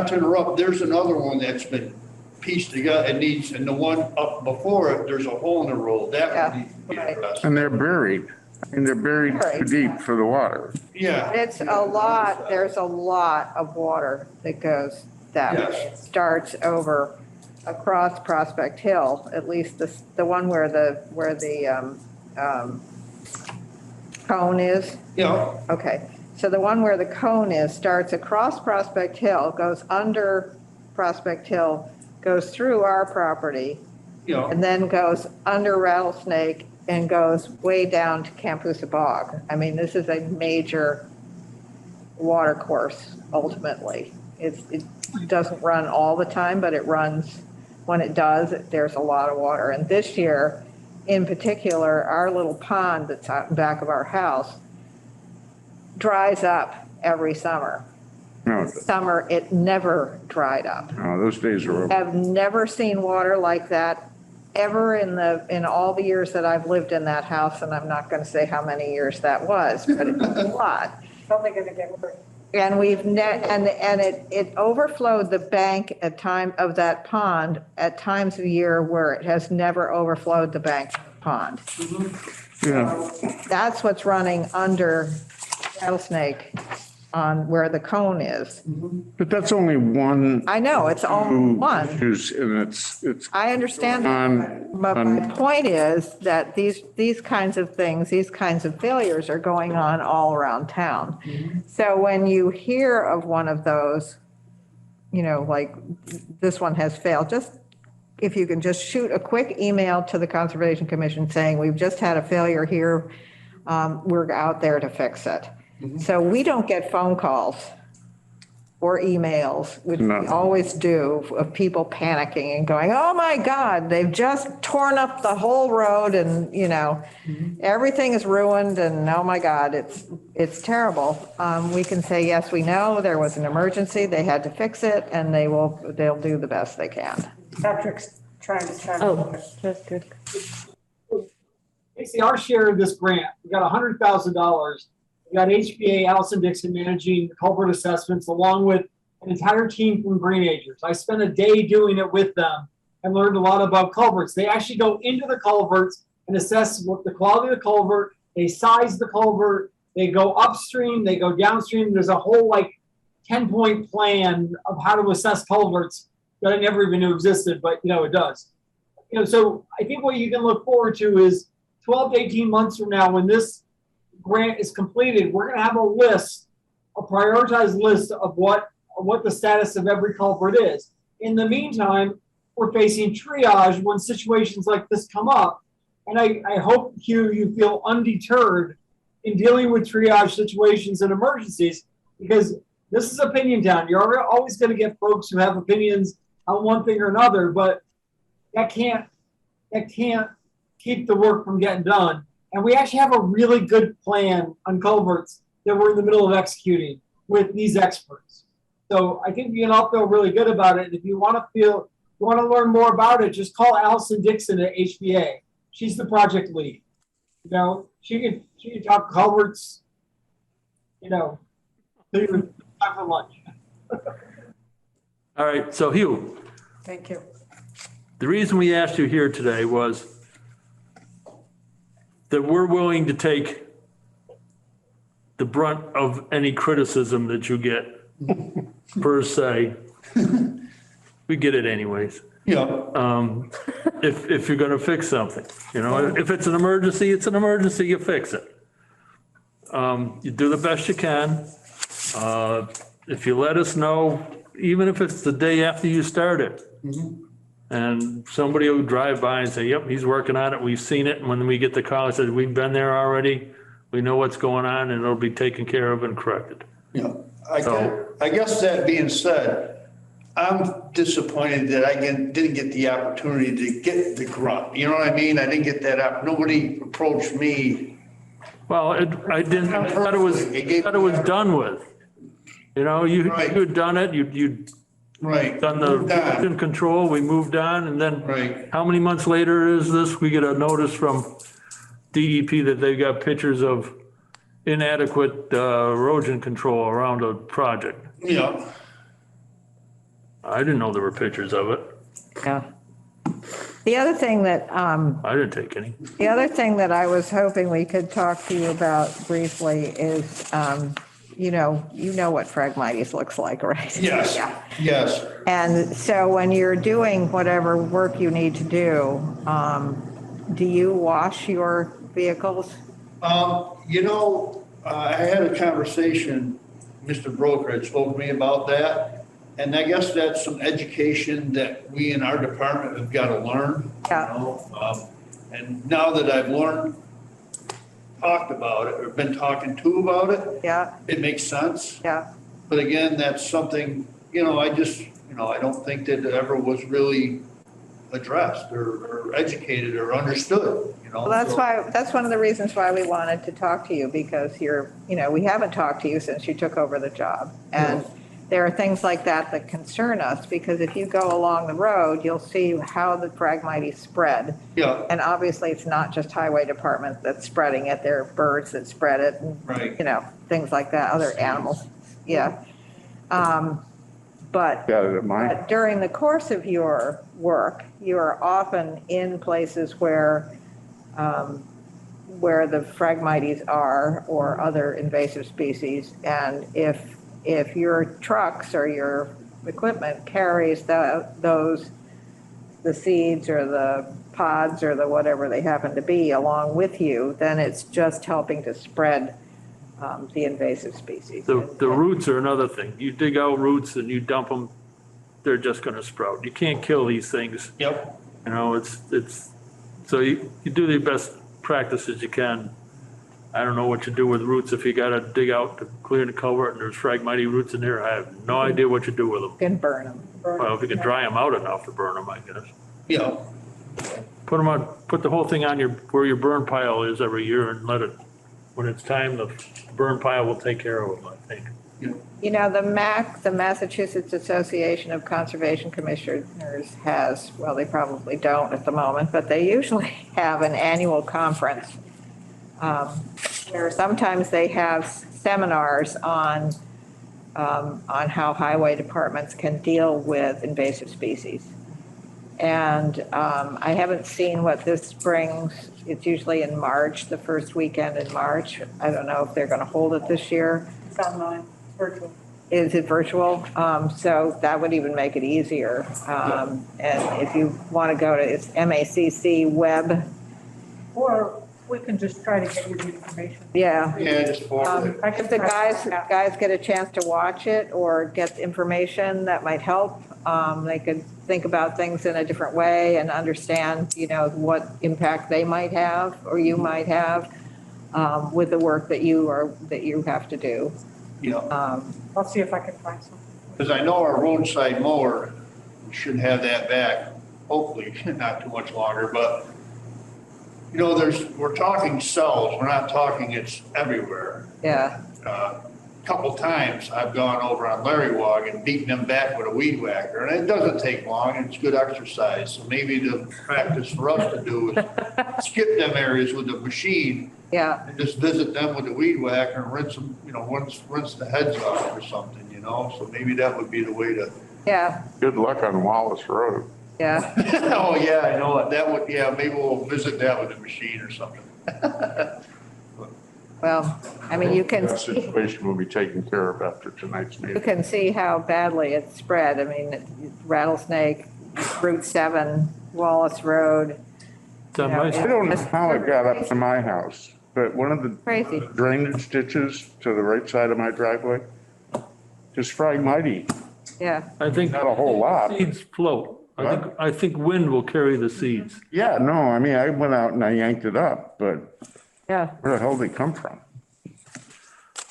to interrupt, there's another one that's been pieced together, it needs, and the one up before it, there's a hole in the road, that would need to be addressed. And they're buried. I mean, they're buried too deep for the water. Yeah, It's a lot, there's a lot of water that goes that way. Yes. It starts over across Prospect Hill, at least the one where the cone is. yeah, Okay, so the one where the cone is starts across Prospect Hill, goes under Prospect Hill, goes through our property, yeah, and then goes under Rattlesnake and goes way down to Campusa Bog. I mean, this is a major water course ultimately. It doesn't run all the time, but it runs, when it does, there's a lot of water. And this year, in particular, our little pond that's out in back of our house dries up every summer. No, Summer, it never dried up. no, those days are over. I've never seen water like that ever in all the years that I've lived in that house, and I'm not going to say how many years that was, but it's a lot. It's only gonna get worse. And it overflowed the bank at time of that pond at times of year where it has never overflowed the bank of the pond. Yeah, That's what's running under Rattlesnake on where the cone is. but that's only one. I know, it's only one. Issues, and it's I understand, but my point is that these kinds of things, these kinds of failures are going on all around town. So when you hear of one of those, like this one has failed, just if you can just shoot a quick email to the Conservation Commission saying, we've just had a failure here, we're out there to fix it. So we don't get phone calls or emails, which we No. always do, of people panicking and going, oh my God, they've just torn up the whole road and, everything is ruined and oh my God, it's terrible. We can say, yes, we know there was an emergency, they had to fix it, and they'll do the best they can. Patrick's trying to check. Oh, that's good. Basically, our share of this grant, we got $100,000. We got HBA, Allison Dixon managing the culvert assessments along with an entire team from Greenagers. I spent a day doing it with them and learned a lot about culverts. They actually go into the culverts and assess what the quality of the culvert. They size the culvert. They go upstream. They go downstream. There's a whole 10-point plan of how to assess culverts that I never even knew existed, but it does. So I think what you can look forward to is 12 to 18 months from now, when this grant is completed, we're going to have a prioritized list of what the status of every culvert is. In the meantime, we're facing triage when situations like this come up. And I hope, Hugh, you feel undeterred in dealing with triage situations and emergencies, because this is opinion town. You're always going to get folks who have opinions on one thing or another, but that can't keep the work from getting done. And we actually have a really good plan on culverts that we're in the middle of executing with these experts. So I think we can all feel really good about it. And if you want to learn more about it, just call Allison Dixon at HBA. She's the project lead. She can talk culverts, till you're time for lunch. All right, so Hugh, Thank you. the reason we asked you here today was that we're willing to take the brunt of any criticism that you get, per se. We get it anyways. Yeah. If you're gonna fix something, if it's an emergency, it's an emergency, you fix it. You do the best you can. If you let us know, even if it's the day after you start it, and somebody will drive by and say, yep, he's working on it, we've seen it, and when we get the call, it says, we've been there already, we know what's going on, and it'll be taken care of and corrected. Yeah. I guess that being said, I'm disappointed that I didn't get the opportunity to get the grunt. You know what I mean? I didn't get that up. Nobody approached me. Well, I thought it was done with. You had done it, you'd Right. done the erosion control, we moved on, and then Right. how many months later is this? We get a notice from DEP that they've got pictures of inadequate erosion control around a project. Yeah. I didn't know there were pictures of it. Yeah. The other thing that, I didn't take any. the other thing that I was hoping we could talk to you about briefly is, you know what Phragmites looks like, right? Yes. Yeah. Yes. And so when you're doing whatever work you need to do you wash your vehicles? I had a conversation, Mr. Broker had spoken to me about that. And I guess that's some education that we in our department have got to learn. Yeah. And now that I've talked about it or been talking to about it, Yeah, it makes sense. yeah. But again, that's something, I don't think that it ever was really addressed or educated or understood, Well, that's one of the reasons why we wanted to talk to you, because we haven't talked to you since you took over the job. And there are things like that concern us, because if you go along the road, you'll see how the Phragmites spread. Yeah. And obviously, it's not just highway department that's spreading it. There are birds that spread it and, Right. things like that, other animals. Yeah. But Got it at mine. but during the course of your work, you are often in places where the Phragmites are, or other invasive species. And if your trucks or your equipment carries the seeds or the pods or the whatever they happen to be along with you, then it's just helping to spread the invasive species. The roots are another thing. You dig out roots and you dump them they're just gonna sprout. You can't kill these things. Yep. You know, so you do the best practices you can. I don't know what you do with roots if you gotta dig out to clear the culvert and there's Phragmite roots in there. I have no idea what you do with them. Can burn them. Well, if you can dry them out enough to burn them, I guess. Yeah. Put the whole thing on where your burn pile is every year and let it, when it's time, the burn pile will take care of them, I think. You know, the Massachusetts Association of Conservation Commissioners has, well, they probably don't at the moment, but they usually have an annual conference where sometimes they have seminars on how highway departments can deal with invasive species. And I haven't seen what this brings. It's usually in March, the first weekend in March. I don't know if they're going to hold it this year. It's online, virtual. Is it virtual? So that would even make it easier. And if you want to go to, it's MACC web. Or we can just try to get you the information. Yeah. Yeah, just forward it. If the guys get a chance to watch it or get information that might help, they could think about things in a different way and understand, you know, what impact they might have or you might have with the work that you have to do. Yeah. I'll see if I can find something. Because I know our roadside mower, we should have that back, hopefully, not too much longer, but, you know, we're talking cells, we're not talking it's everywhere. Yeah. Couple times I've gone over on Larry Wog and beaten them back with a weed whacker, and it doesn't take long, it's good exercise. So maybe the practice for us to do is skip them areas with the machine. Yeah. And just visit them with the weed whacker and rinse them, you know, rinse the heads off or something, you know? So maybe that would be the way to. Yeah. Good luck on Wallace Road. Yeah. Oh, yeah, I know. That would, yeah, maybe we'll visit that with the machine or something. Well, I mean, you can That see, situation will be taken care of after tonight's you meeting. can see how badly it's spread. I mean, Rattlesnake, Route 7, Wallace Road. It's on You know, my I don't know how it got up to my house, but one of the Crazy. drainage ditches to the right side of my driveway, just Phragmite, Yeah. I think not a whole lot. seeds float. I think wind will carry the seeds. Yeah, no, I mean, I went out and I yanked it up, but Yeah. where the hell did they come from?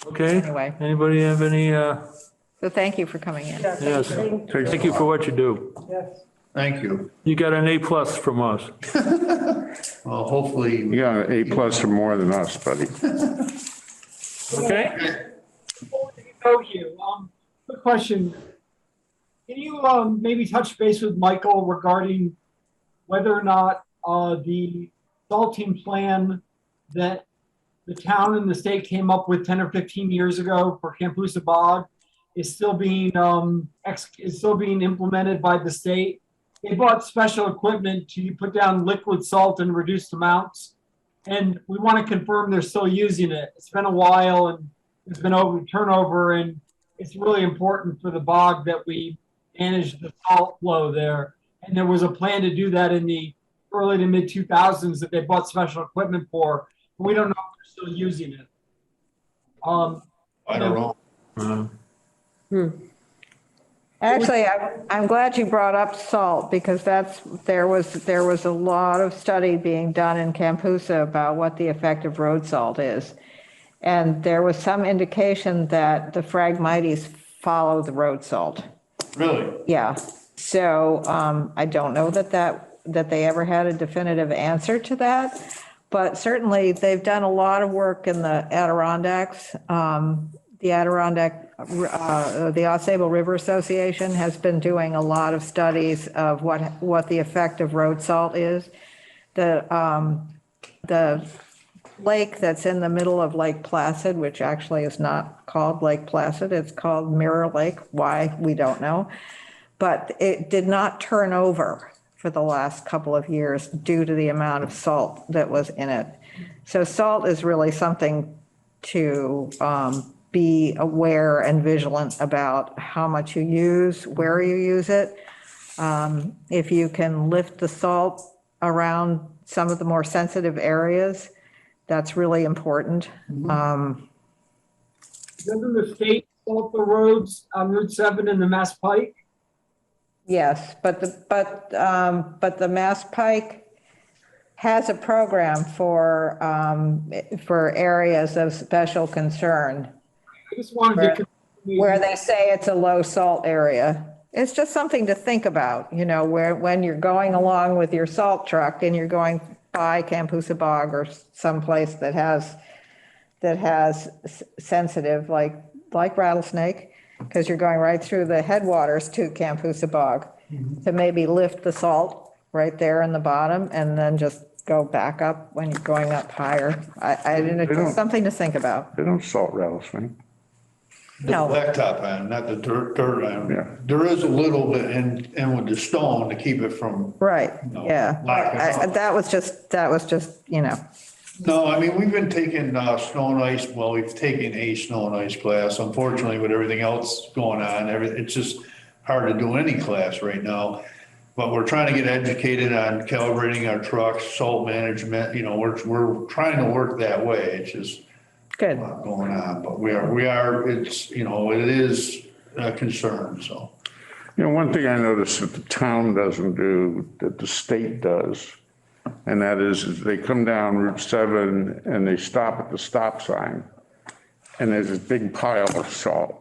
Okay? Anyway. Anybody have any, So thank you for coming in. yes, thank you for what you do. Yes. Thank you. You got an A+ from us. Well, hopefully. You got an A+ or more than us, buddy. Okay? Before we go here, quick question. Can you maybe touch base with Michael regarding whether or not the salting plan that the town and the state came up with 10 or 15 years ago for Campusa Bog is still being implemented by the state? They bought special equipment to put down liquid salt and reduced amounts. And we want to confirm they're still using it. It's been a while and there's been turnover, and it's really important for the bog that we manage the salt flow there. And there was a plan to do that in the early to mid 2000s that they bought special equipment for. But we don't know if they're still using it. I don't know. Actually, I'm glad you brought up salt because there was a lot of study being done in Campusa about what the effect of road salt is. And there was some indication that the Phragmites follow the road salt. Really? Yeah. So I don't know that they ever had a definitive answer to that, but certainly they've done a lot of work in the Adirondacks. The Ausable River Association has been doing a lot of studies of what the effect of road salt is. The lake that's in the middle of Lake Placid, which actually is not called Lake Placid, it's called Mirror Lake. Why, we don't know. But it did not turn over for the last couple of years due to the amount of salt that was in it. So salt is really something to be aware and vigilant about how much you use, where you use it. If you can lift the salt around some of the more sensitive areas, that's really important. Doesn't the state salt the roads on Route 7 and the Mass Pike? Yes, but the Mass Pike has a program for areas of special concern I just wanted to. where they say it's a low salt area. It's just something to think about, you know, where, when you're going along with your salt truck and you're going by Campusa Bog or someplace that has sensitive, like Rattlesnake, because you're going right through the headwaters to Campusa Bog, to maybe lift the salt right there in the bottom and then just go back up when you're going up higher. I didn't, it's something to think about. They don't salt rattlesnake. The No. blacktop iron, not the dirt iron. Yeah. There is a little bit in with the stone to keep it from. Right, No, yeah. locking up. That was just, you know, No, I mean, we've been taking snow and ice, well, we've taken a snow and ice class. Unfortunately, with everything else going on, it's just hard to do any class right now. But we're trying to get educated on calibrating our trucks, salt management, you know, we're trying to work that way. It's just good. a lot going on, but we are, it's, you know, it is a concern, so. You know, one thing I noticed that the town doesn't do, that the state does, and that is they come down Route 7 and they stop at the stop sign, and there's this big pile of salt.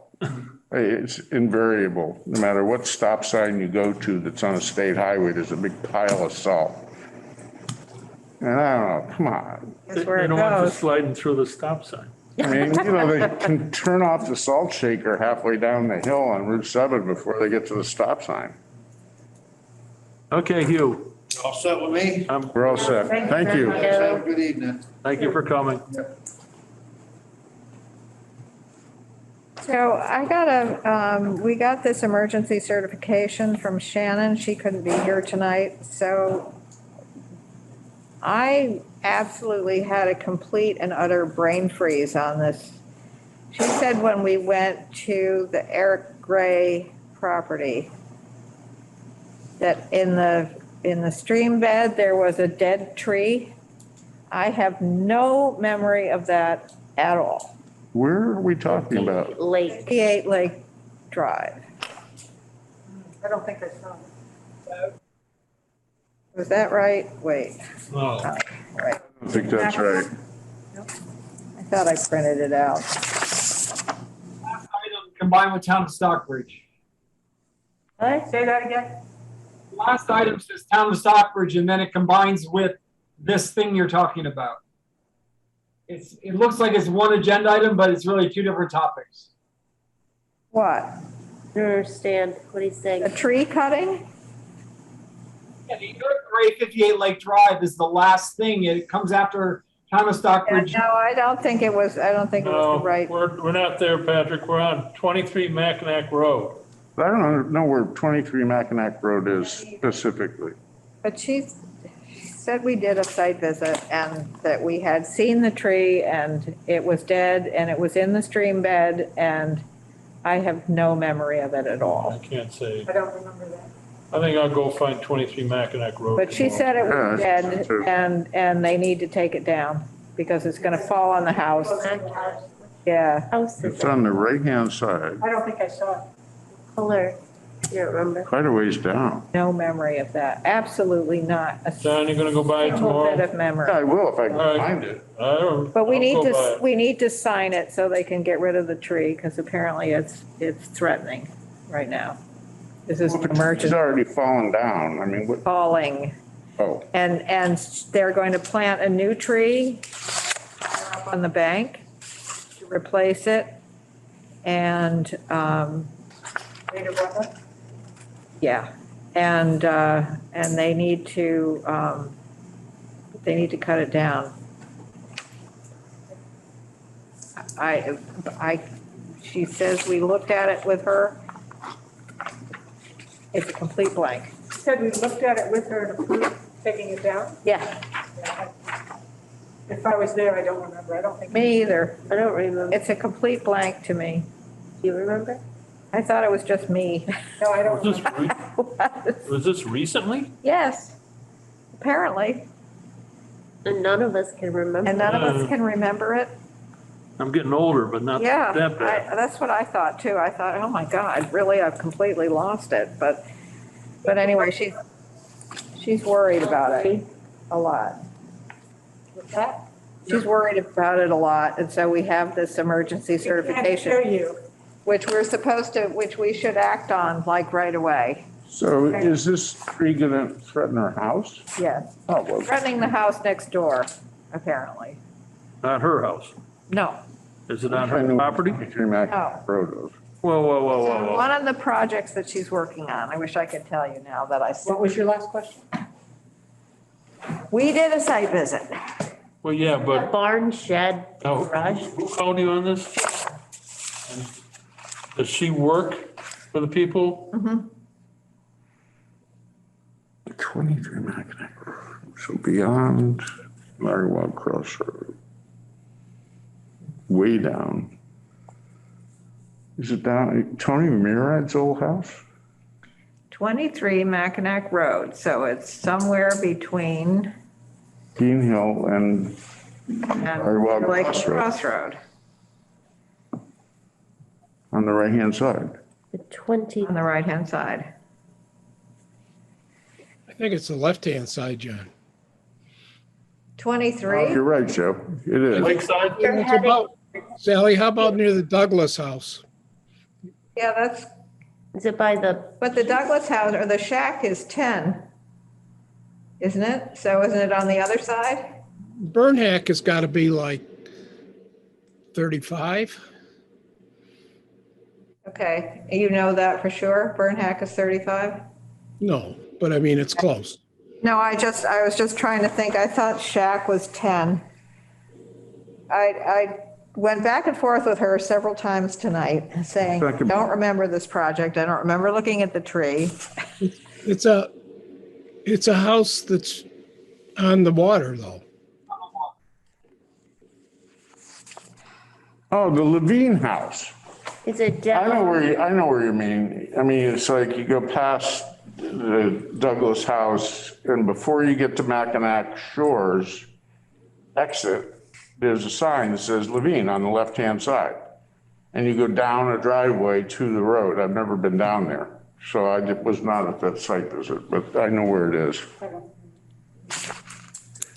It's invariable, no matter what stop sign you go to that's on a state highway, there's a big pile of salt. And I don't know, come on. That's where They it don't want you goes. sliding through the stop sign. I mean, you know, they can turn off the salt shaker halfway down the hill on Route 7 before they get to the stop sign. Okay, Hugh, All set with me? We're all set. Thank you. Guys, have a good evening. thank you for coming. So we got this emergency certification from Shannon. She couldn't be here tonight, so I absolutely had a complete and utter brain freeze on this. She said when we went to the Eric Gray property, that in the stream bed, there was a dead tree. I have no memory of that at all. Where are we talking about? Lake. 58 Lake Drive. I don't think I saw it. Was that right? Wait, No, right. I think that's right. I thought I printed it out. Last item combined with town of Stockbridge. What? Say that again? Last item says town of Stockbridge, and then it combines with this thing you're talking about. It looks like it's one agenda item, but it's really two different topics. What? I don't understand what he's saying. A tree cutting? Yeah, the Eric Gray 58 Lake Drive is the last thing. It comes after town of Stockbridge. No, I don't think it was no, the right. we're not there, Patrick. We're on 23 Mackinac Road. I don't know where 23 Mackinac Road is specifically. But she said we did a site visit and that we had seen the tree and it was dead and it was in the stream bed, and I have no memory of it at I all. can't say. I don't remember that. I think I'll go find 23 Mackinac Road. But she tomorrow. said it was Yeah, dead true. and they need to take it down because it's gonna fall on the house. Yeah. House is It's on the right-hand side, I don't think I saw it. color. You don't remember? quite a ways down. No memory of that. Absolutely not a John, you're gonna go by it single bit tomorrow? of memory. Yeah, I will if I can All right. find it. I don't. But we I'll need go by to, it. we need to sign it so they can get rid of the tree, because apparently it's threatening right now. This is an It's emergency already fallen down. I mean, what, falling. oh, And they're going to plant a new tree up on the bank to replace it. And, Native wetland? yeah, and they need to cut it down. She says we looked at it with her. It's a complete blank. You said we looked at it with her and approved taking it down? Yeah, Yeah, if I was there, I don't remember. I don't think. me either. I don't remember. It's a complete blank to me. Do you remember? I thought it was just me. No, I don't Was this, remember. was this recently? Yes, apparently. And none of us can remember. And none of us can remember it. I'm getting older, but not Yeah, that bad. that's what I thought too. I thought, oh my God, really, I've completely lost it. But But anyway, she's worried about it a lot. What's that? She's worried about it a lot, and so we have this emergency I hear certification, you. which we should act on like right away. So is this tree gonna threaten our house? Yes. Oh, well, Threatening the house next door, apparently. Not her house. No, Is it on her property? No. Road. Whoa, whoa, whoa, whoa, whoa. one of the projects that she's working on, I wish I could tell you now that What was your last question? we did a site visit. Well, yeah, but Barn, shed, now, garage. who called you on this? Does she work for the people? 23 Mackinac Road, so beyond Larrywog Crossroad. Way down. Is it down, Tony Murad's old house? 23 Mackinac Road, so it's somewhere between Dean Hill and Larrywog Lake Crossroad, Crossroad, on the right-hand side. The 20, on the right-hand side. I think it's the left-hand side, John. 23? You're right, Joe, it is. Lakeside? It's about, Sally, how about near the Douglas house? Yeah, that's, is it by the, but the Douglas house, or the shack is 10, isn't it? So isn't it on the other side? Burnhack has got to be like 35. Okay, you know that for sure? Burnhack is 35? No, but I mean, it's close. No, I was just trying to think, I thought shack was 10. I went back and forth with her several times tonight, saying, I don't remember this project, I don't remember looking at the tree. It's a house that's on the water though. Oh, the Levine house. is it I know down? I know where you mean. I mean, it's like you go past the Douglas house and before you get to Mackinac Shores exit, there's a sign that says Levine on the left-hand side. And you go down a driveway to the road. I've never been down there. So I was not at that site visit, but I know where it is.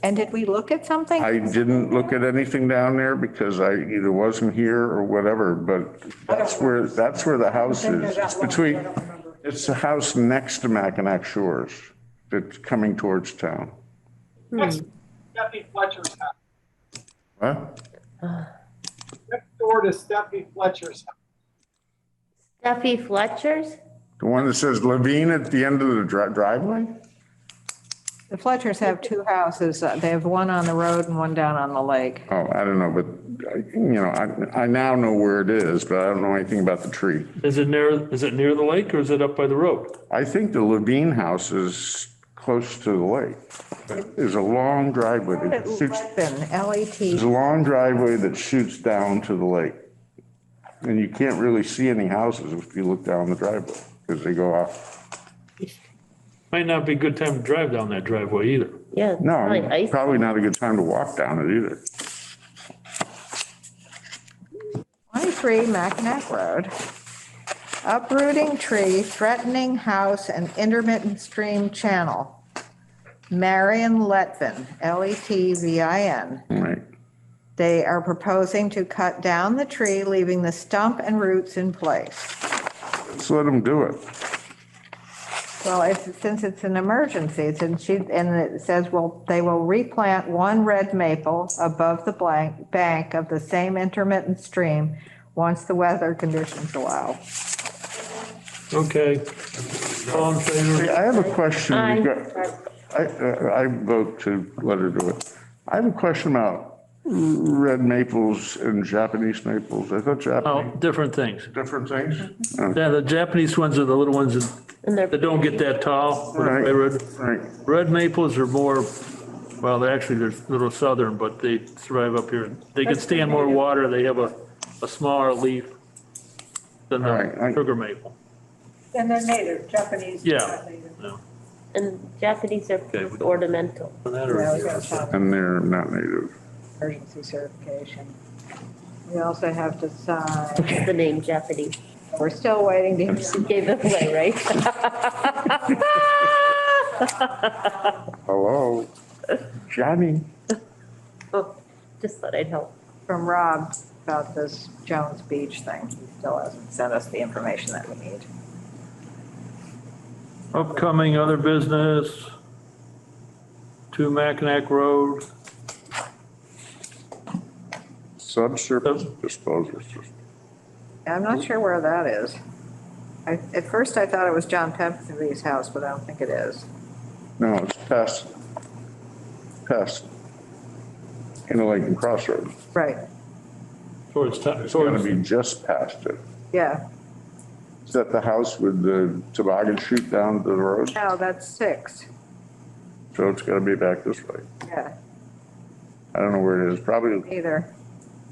And did we look at something? I didn't look at anything down there because I either wasn't here or whatever, but that's where the house is. It's between, it's the house next to Mackinac Shores that's coming towards town. Next, Stephanie Fletcher's house. What? Next door to Stephanie Fletcher's house. Steffi Fletcher's? The one that says Levine at the end of the driveway? The Fletchers have two houses. They have one on the road and one down on the lake. Oh, I don't know, but I now know where it is, but I don't know anything about the tree. Is it near the lake or is it up by the road? I think the Levine house is close to the lake. There's a long driveway that shoots, there's a long driveway that shoots down to the lake. And you can't really see any houses if you look down the driveway because they go off. Might not be a good time to drive down that driveway either. Yeah. it's No, probably ice. probably not a good time to walk down it either. 23 Mackinac Road. Uprooting tree, threatening house and intermittent stream channel. Marion Letvin, Letvin. Right. They are proposing to cut down the tree, leaving the stump and roots in place. Let's let them do it. Well, since it's an emergency, and it says, well, they will replant one red maple above the bank of the same intermittent stream once the weather conditions allow. Okay. All in favor? I have a question. Aye. I vote to let her do it. I have a question about red maples and Japanese maples. I thought Oh, Japanese, different things. different things? Oh, Yeah, the Japanese ones are the little ones And they're- that don't get that tall. Right. Red, Right. red maples are more, well, they're a little southern, but they thrive up here. They can stand more water. They have a smaller leaf than the Right. sugar maple. And they're native, Japanese. Yeah. not native. No. And Japanese are ornamental. That Yeah, or- we gotta sign And they're not native. Emergency certification. We also have to sign What's the name, Japanese? We're still waiting to hear. Gave it away, right? Hello, Johnny. Oh, just thought I'd help. From Rob about this Jones Beach thing. He still hasn't sent us the information that we need. Upcoming other business, 2 Mackinac Road. Subsurface disposal system. I'm not sure where that is. At first I thought it was John Pemberton's house, but I don't think it is. No, it's past Interlake Crossroad. Right, Towards, It's gonna be just past it. yeah. Is that the house with the toboggan chute down to the road? No, that's 6. So it's gotta be back this way. Yeah, I don't know where it is. Probably, either.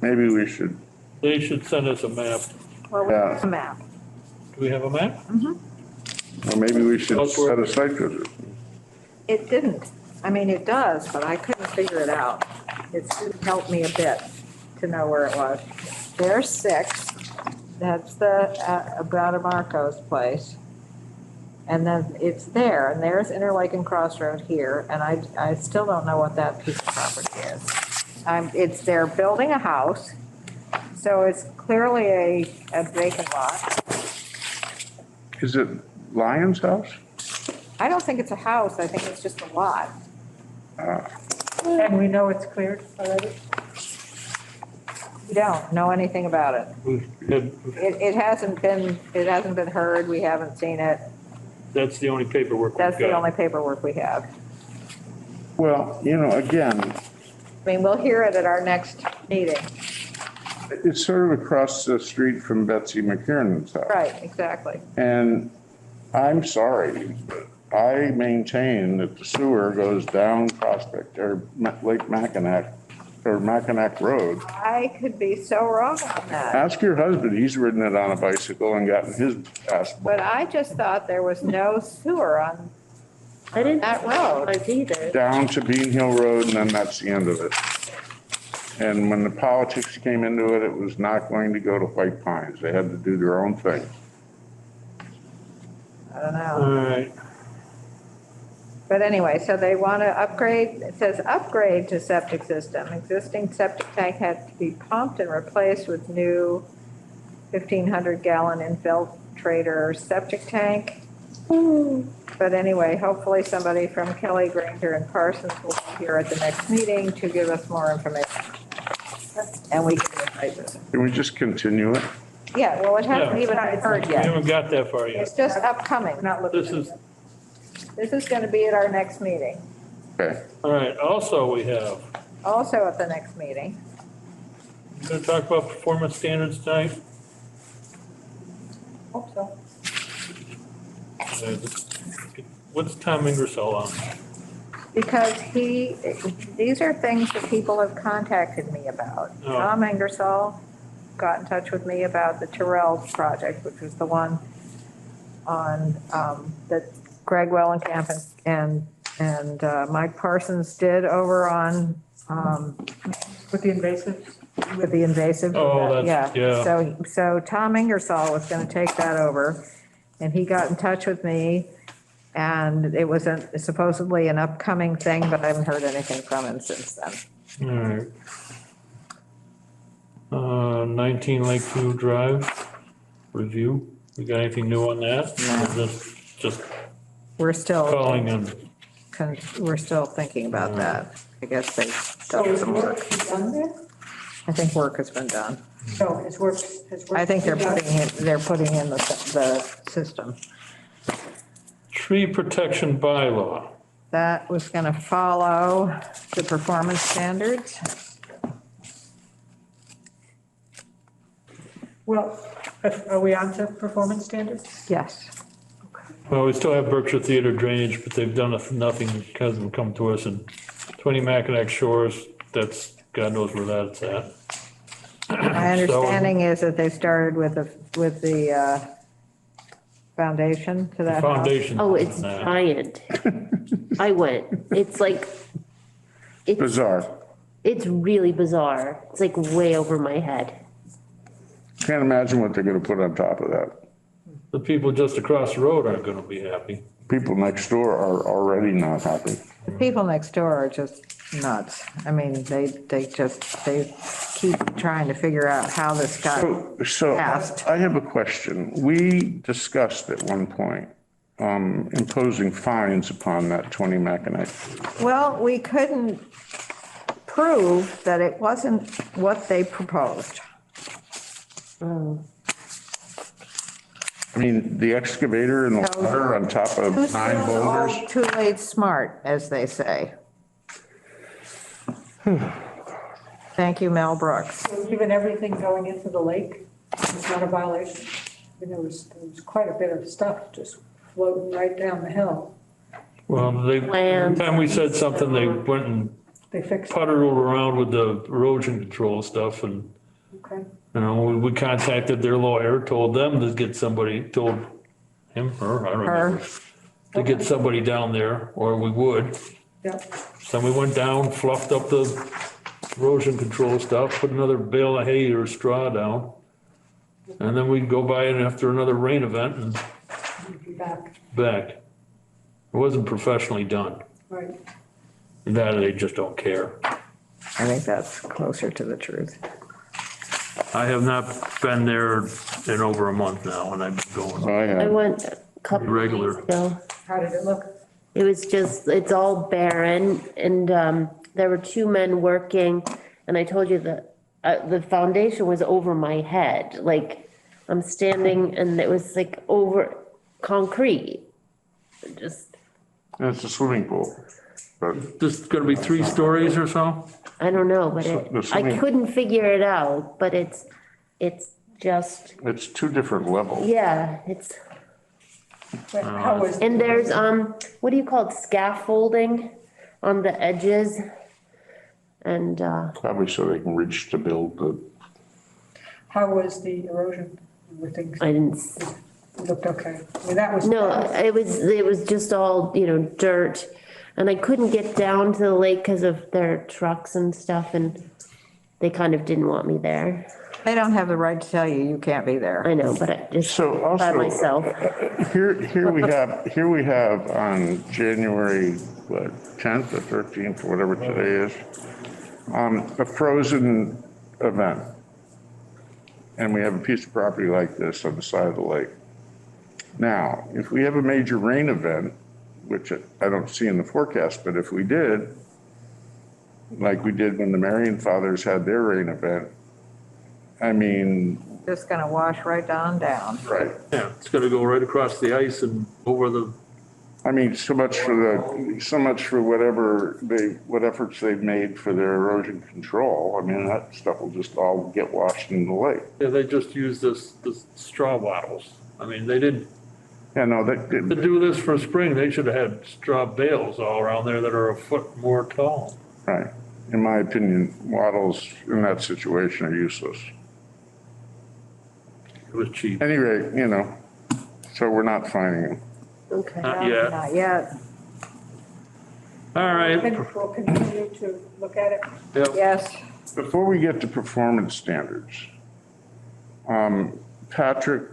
maybe we should, they should send us a map. Well, we have a map. Do we have a map? or maybe we should set a site visit. It didn't. I mean, it does, but I couldn't figure it out. It didn't help me a bit to know where it was. There's 6. That's the Abrata Marco's place. And then it's there, and there's Interlake and Crossroad here, and I still don't know what that piece of property is. They're building a house, so it's clearly a vacant lot. Is it Lyon's house? I don't think it's a house, I think it's just a lot. And we know it's cleared already? We don't know anything about it. It hasn't been heard, we haven't seen it. That's the only paperwork we've got. That's the only paperwork we have. Well, again, I mean, we'll hear it at our next meeting. it's sort of across the street from Betsy McKiernan's house. Right, exactly. And I'm sorry, but I maintain that the sewer goes down Prospect or Lake Mackinac or Mackinac Road. I could be so wrong on that. Ask your husband, he's ridden it on a bicycle and gotten his ass. But I just thought there was no sewer on I didn't that road. realize either. Down to Bean Hill Road, and then that's the end of it. And when the politics came into it, it was not going to go to White Pines. They had to do their own thing. I don't know. All right. But anyway, so they want to upgrade, it says upgrade to septic system. Existing septic tank had to be pumped and replaced with new 1,500 gallon infiltrator septic tank. But anyway, hopefully somebody from Kelly, Granger and Parsons will be here at the next meeting to give us more information. And we can invite this. Can we just continue it? Yeah, well, it hasn't even heard We yet. haven't got that far yet. It's just upcoming. This is going to be at our next meeting. Okay. All right, also we have, Also at the next meeting. we're gonna talk about performance standards tonight. Hope so. What's Tom Ingersoll on? Because these are things that people have contacted me about. Oh. Tom Ingersoll got in touch with me about the Terrell project, which was the one on, that Greg Wellenkamp and Mike Parsons did over on, With the invasives? with the invasive. Oh, that's- yeah. So Tom Ingersoll was gonna take that over, and he got in touch with me, and it was supposedly an upcoming thing, but I haven't heard anything from him since then. All right. 19 Lakeview Drive, review. We got anything new on that? No. Or just We're still. calling and, We're still thinking about that. I guess they've So done is some work work. done there? I think work has been done. No, his work. I think they're putting in the system. tree protection bylaw. That was gonna follow the performance standards. Well, are we on to performance standards? Yes. Well, we still have Berkshire Theater drainage, but they've done nothing, hasn't come to us, and 20 Mackinac Shores, that's, God knows where that's at. My understanding is that they started with the foundation to that house. Foundation. Oh, it's giant. I went. It's like, Bizarre. it's really bizarre. It's like way over my head. Can't imagine what they're gonna put on top of that. The people just across the road aren't gonna be happy. People next door are already not happy. The people next door are just nuts. I mean, they keep trying to figure out how this got So passed. I have a question. We discussed at one point, imposing fines upon that 20 Maconite. Well, we couldn't prove that it wasn't what they proposed. I mean, the excavator and the water on top of 9 boulders. Too late smart, as they say. Thank you, Mel Brooks. So even everything going into the lake is not a violation? I mean, there was quite a bit of stuff just floating right down the hill. Well, every time we said something, they went and They fixed it, puttered around with the erosion control stuff and, okay? you know, we contacted their lawyer, told them to get somebody, told him, her, I don't remember, to get somebody down there, or we would. Yep. So we went down, fluffed up the erosion control stuff, put another bale of hay or straw down. And then we'd go by it after another rain event and Be back, back. It wasn't professionally done. right? That they just don't care. I think that's closer to the truth. I have not been there in over a month now, and I've been going I I have. went a couple of regular. weeks ago. How did it look? It was just, it's all barren and there were 2 men working and I told you that the foundation was over my head. Like I'm standing and it was like over concrete. Just, It's a swimming pool, but Just gonna be 3 stories or so? I don't know, but The I swimming- couldn't figure it out, but it's just, it's 2 different levels. yeah, it's, But how was? and there's, what do you call it? Scaffolding on the edges. And, Probably so they can reach to build the, How was the erosion? Were things, I didn't, it looked okay? I mean, that was. no, it was just all, dirt. And I couldn't get down to the lake because of their trucks and stuff and they kind of didn't want me there. They don't have the right to tell you can't be there. I know, but I just So by also- myself. here we have on January, what, 10th or 13th, or whatever today is, a frozen event. And we have a piece of property like this on the side of the lake. Now, if we have a major rain event, which I don't see in the forecast, but if we did, like we did when the Marion Fathers had their rain event, I mean, Just gonna wash right down. right. Yeah, it's gonna go right across the ice and over the, I mean, so much for what efforts they've made for their erosion control. I mean, that stuff will just all get washed in the lake. yeah, they just used this straw wattles. I mean, they didn't, Yeah, no, to do this for spring, they should have had straw bales all around there that are a foot more tall. right. In my opinion, wattles in that situation are useless. It was cheap. Any rate, so we're not finding them. Okay. Not yet. Not yet. All right. We'll continue to look at it. Yep. Yes. Before we get to performance standards, Patrick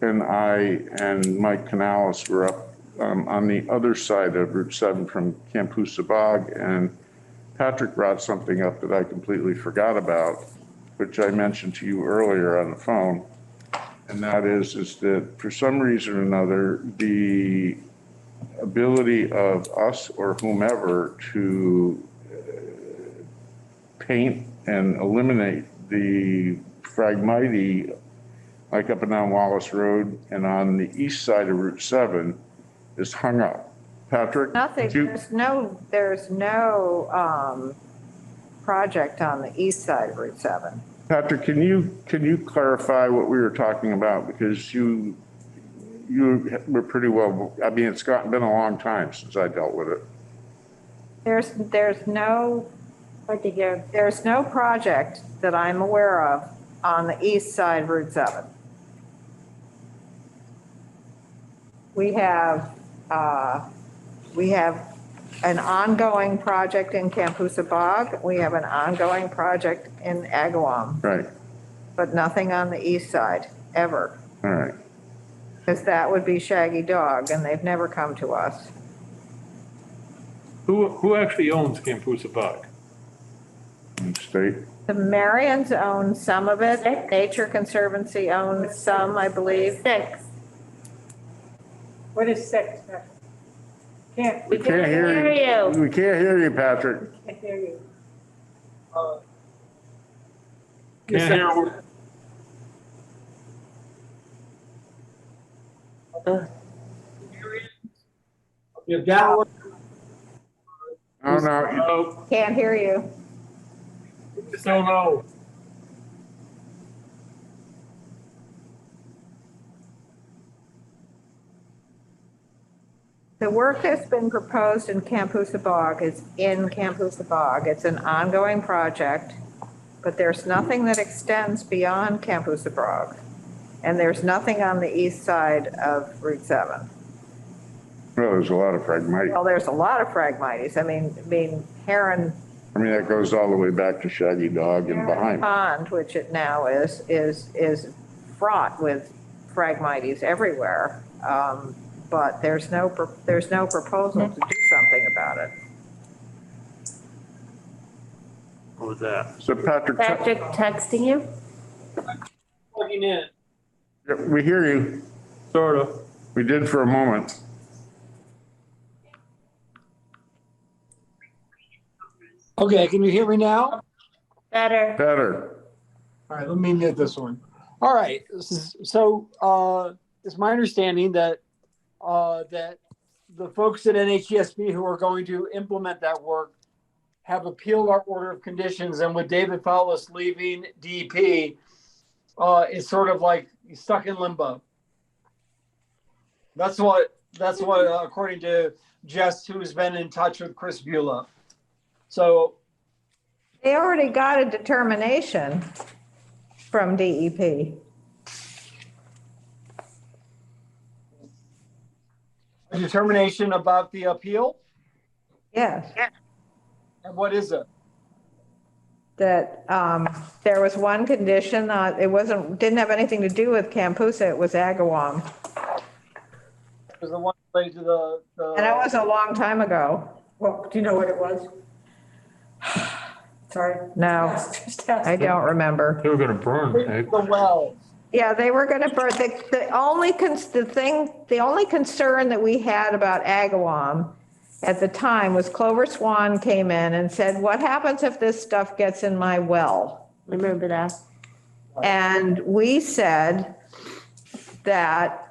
and I and Mike Canales were up on the other side of Route 7 from Camp Bog, and Patrick brought something up that I completely forgot about, which I mentioned to you earlier on the phone. And that is that for some reason or another, the ability of us or whomever to paint and eliminate the Phragmites, like up and down Wallace Road and on the east side of Route 7, is hung up. Patrick? Nothing, could you- there's no project on the east side of Route 7. Patrick, can you clarify what we were talking about? Because you were pretty well, I mean, it's been a long time since I dealt with it. There's no, Hard to hear. there's no project that I'm aware of on the east side of Route 7. We have an ongoing project in Camp Bog. We have an ongoing project in Agawam. Right. but nothing on the east side, ever. All right. Because that would be Shaggy Dog, and they've never come to us. Who actually owns Campusa Bog? State. The Marians own some of it. Nature Conservancy owns some, I believe. 6. What is 6? Can't, We can't hear you. We can't hear you, Patrick. can't hear you. Can't hear what- You have downward, No, no, No, Can't hear you. just don't know. The work that's been proposed in Campusa Bog is in Campusa Bog. It's an ongoing project, but there's nothing that extends beyond Campusa Bog. And there's nothing on the east side of Route 7. well, there's a lot of Phragmites. Well, there's a lot of Phragmites. I mean, Heron I mean, that goes all the way back to Shaggy Dog and behind. Pond, which it now is fraught with Phragmites everywhere. But there's no proposal to do something about it. What was that? So Patrick, Patrick texting you? plugging in. yeah, we hear you. Sort of. We did for a moment. Okay, can you hear me now? Better. Better. All right, let me get this one. All right, it's my understanding that that the folks at NHESB who are going to implement that work have appealed our order of conditions, and with David Fowlis leaving DEP, it's sort of like stuck in limbo. That's what according to Jess, who's been in touch with Chris Beulah. So They already got a determination from DEP. a determination about the appeal, Yes, and what is it? that there was one condition, didn't have anything to do with Campusa, it was Agawam. It was the one related to the And that was a long time ago. Well, do you know what it was? Sorry. No, Just I asking. don't remember. They were gonna burn it. the wells. Yeah, they were gonna burn, the only concern that we had about Agawam at the time was Clover Swan came in and said, what happens if this stuff gets in my well? Remember that? And we said that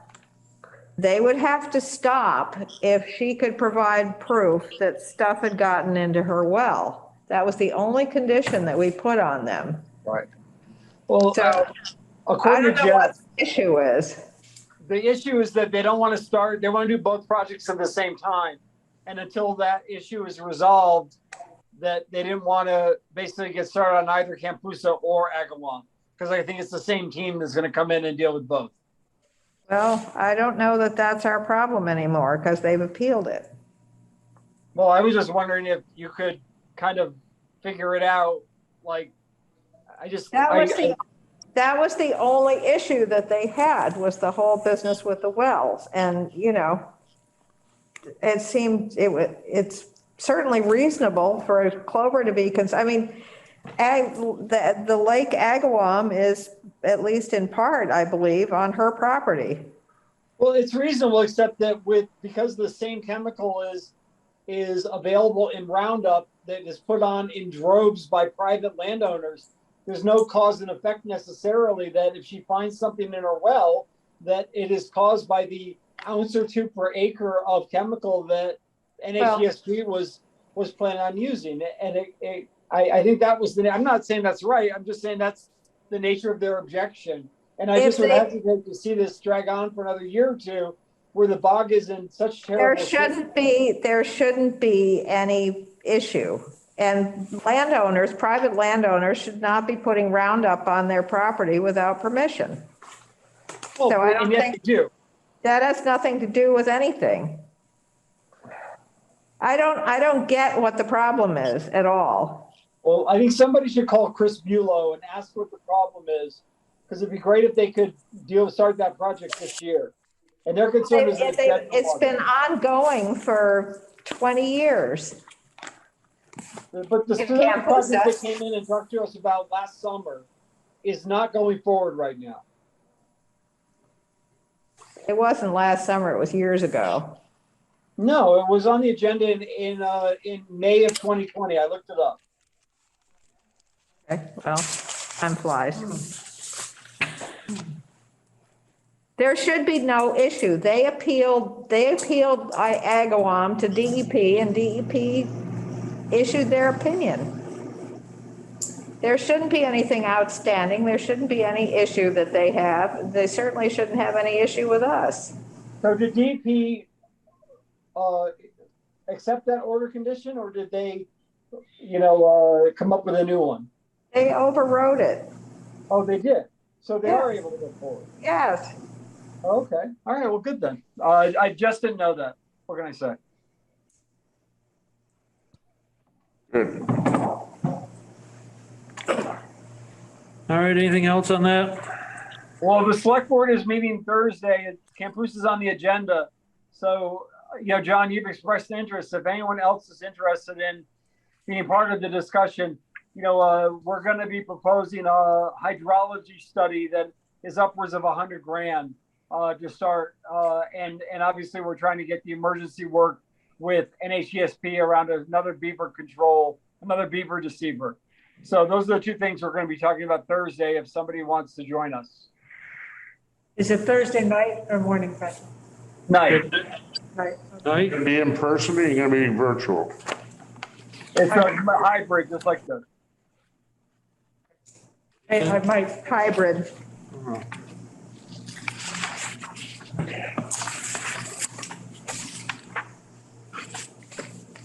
they would have to stop if she could provide proof that stuff had gotten into her well. That was the only condition that we put on them. Well, So I according don't to know what Jeff, the issue is. the issue is that they don't want to start, they want to do both projects at the same time. And until that issue is resolved, that they didn't want to basically get started on either Campusa or Agawam. Because I think it's the same team that's going to come in and deal with both. Well, I don't know that that's our problem anymore because they've appealed it. Well, I was just wondering if you could kind of figure it out. Like, That was the only issue that they had, was the whole business with the wells. And, it seemed, it's certainly reasonable for Clover to be, the Lake Agawam is, at least in part, I believe, on her property. Well, it's reasonable, except that because the same chemical is available in Roundup that is put on in droves by private landowners, there's no cause and effect necessarily that if she finds something in her well, that it is caused by the ounce or two per acre of chemical that NHESB was planning on using. And I think that was I'm not saying that's right. I'm just saying that's the nature of their objection. And I just would hesitate to see this drag on for another year or two, where the bog is in such terrible shape. There shouldn't be any issue. And private landowners should not be putting Roundup on their property without permission. Well, So I don't and yet think- they do. That has nothing to do with anything. I don't get what the problem is at all. Well, I think somebody should call Chris Bulow and ask what the problem is, because it'd be great if they could start that project this year. And their concern is. It's been ongoing for 20 years. But the You student can't post project that us. came in and talked to us about last summer is not going forward right now. It wasn't last summer, it was years ago. No, it was on the agenda in May of 2020. I looked it up. Okay, well, time flies. There should be no issue. They appealed Agawam to DEP, and DEP issued their opinion. There shouldn't be anything outstanding. There shouldn't be any issue that they have. They certainly shouldn't have any issue with us. So did DEP accept that order condition, or did they, come up with a new one? They overrode it. Oh, they did. So they are Yes. able to go forward. Yes. Okay. All right. Well, good then. I just didn't know that. What can I say? Good. All right, anything else on that? Well, the select board is meeting Thursday. Campus is on the agenda. So, John, you've expressed interest. If anyone else is interested in being part of the discussion, we're going to be proposing a hydrology study that is upwards of $100,000 to start. And obviously we're trying to get the emergency work with NHESP around another beaver deceiver. So those are the two things we're going to be talking about Thursday if somebody wants to join us. Is it Thursday night or morning, Fred? Night. Night. Night? Gonna be in person or you gonna be virtual? It's a hybrid, just like this. Hey, I might. Hybrid.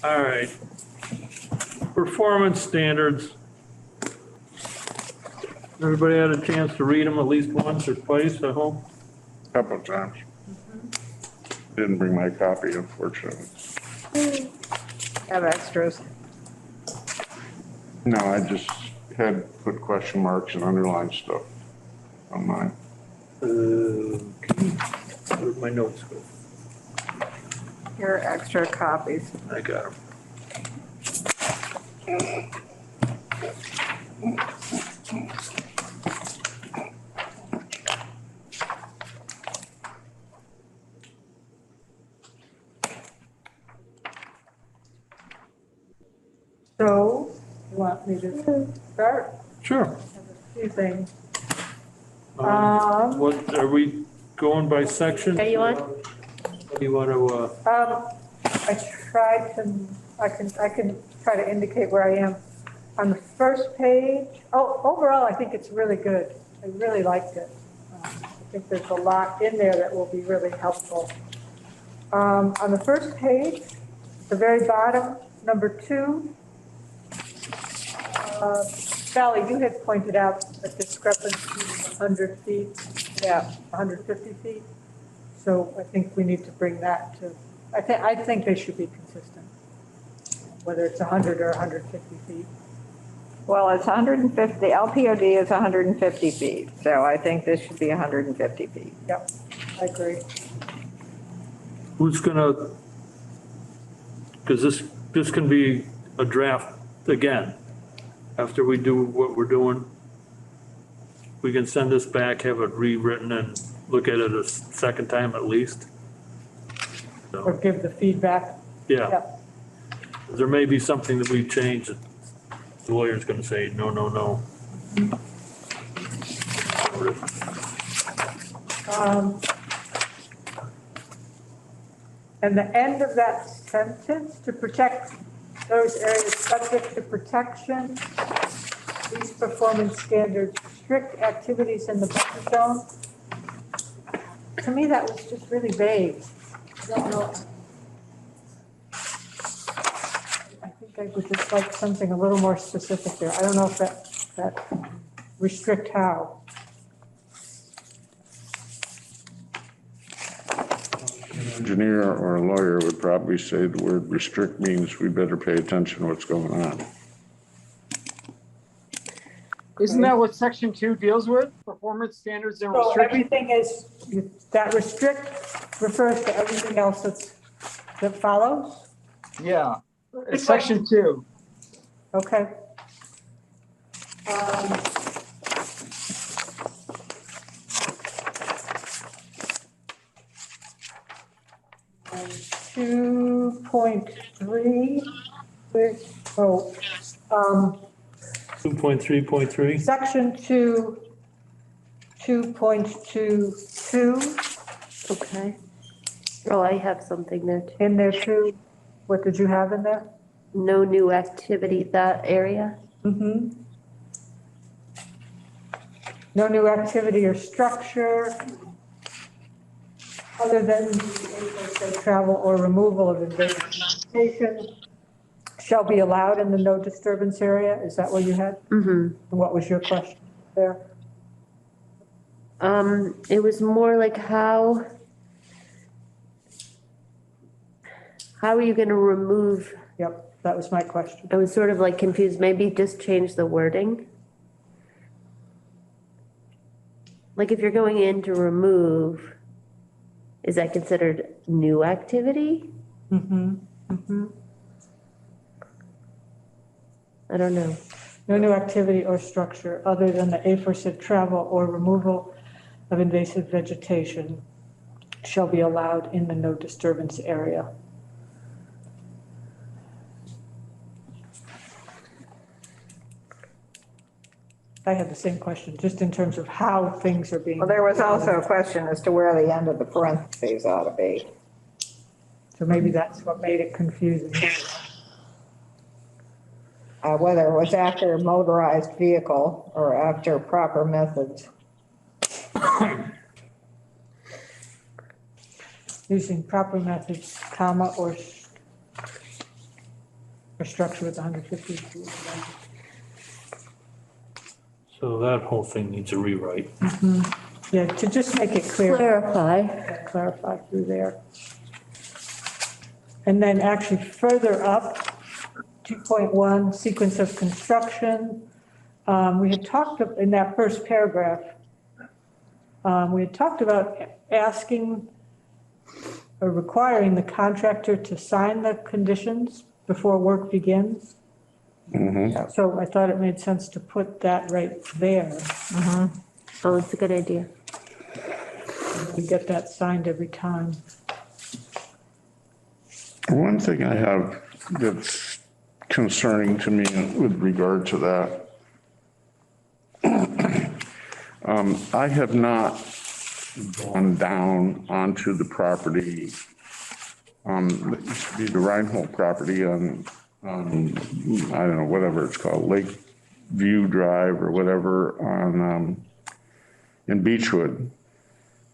All right. Performance standards. Everybody had a chance to read them at least once or twice, I hope. Couple of times. Didn't bring my copy, unfortunately. Have extras. No, I just had put question marks and underlined stuff on mine. Where'd my notes go? Here are extra copies. I got them. So, you want me to start? Sure. A few things. What, are we going by section? Are you on? What do you want to, I can try to indicate where I am. On the first page, overall, I think it's really good. I really liked it. I think there's a lot in there that will be really helpful. On the first page, the very bottom, number 2, Sally, you had pointed out a discrepancy of 100 feet, 150 feet. So I think we need to bring that to, I think they should be consistent, whether it's 100 or 150 feet. Well, it's 150, the LPOD is 150 feet, so I think this should be 150 feet. Yep, I agree. who's gonna, because this can be a draft again. After we do what we're doing, we can send this back, have it rewritten and look at it a second time at least. Or So, give the feedback. yeah, Yep. there may be something that we change that the lawyer's gonna say, no, no, no. And the end of that sentence, to protect those areas subject to protection, these performance standards, strict activities in the buffer zone. To me, that was just really vague. I don't know. I think I would just like something a little more specific there. I don't know if that restrict how. Engineer or a lawyer would probably say the word restrict means we better pay attention to what's going on. Isn't that what section 2 deals with? Performance standards and So restrictions? everything is, that restrict refers to everything else that follows? Yeah, it's section 2. Okay. And 2.3, oh, 2.3.3. section 2, 2.22, Okay. Oh, I have something there too. in there too. What did you have in there? No new activity, that area. Mm-hmm. No new activity or structure other than the travel or removal of invasive vegetation shall be allowed in the no disturbance area. Is that what you had? Mm-hmm. What was your question there? It was more like how are you gonna remove, Yep, that was my question. I was sort of like confused, maybe just change the wording. Like if you're going in to remove, is that considered new activity? Mm-hmm, mm-hmm. I don't know. No new activity or structure other than the aforesaid travel or removal of invasive vegetation shall be allowed in the no disturbance area. I had the same question, just in terms of how things are being. Well, there was also a question as to where the end of the parentheses ought to be. So maybe that's what made it confusing. Whether it was after motorized vehicle or after proper methods. Using proper methods, comma, or structure with 150 feet. So that whole thing needs a rewrite. Yeah, to just make it clear. Clarify through there. And then actually further up, 2.1, sequence of construction. We had talked in that first paragraph, we had talked about asking or requiring the contractor to sign the conditions before work begins. So I thought it made sense to put that right there. Oh, it's a good idea. We get that signed every time. One thing I have that's concerning to me with regard to that, I have not gone down onto the property, that used to be the Reinhold property on, I don't know, whatever it's called, Lake View Drive or whatever on, in Beechwood.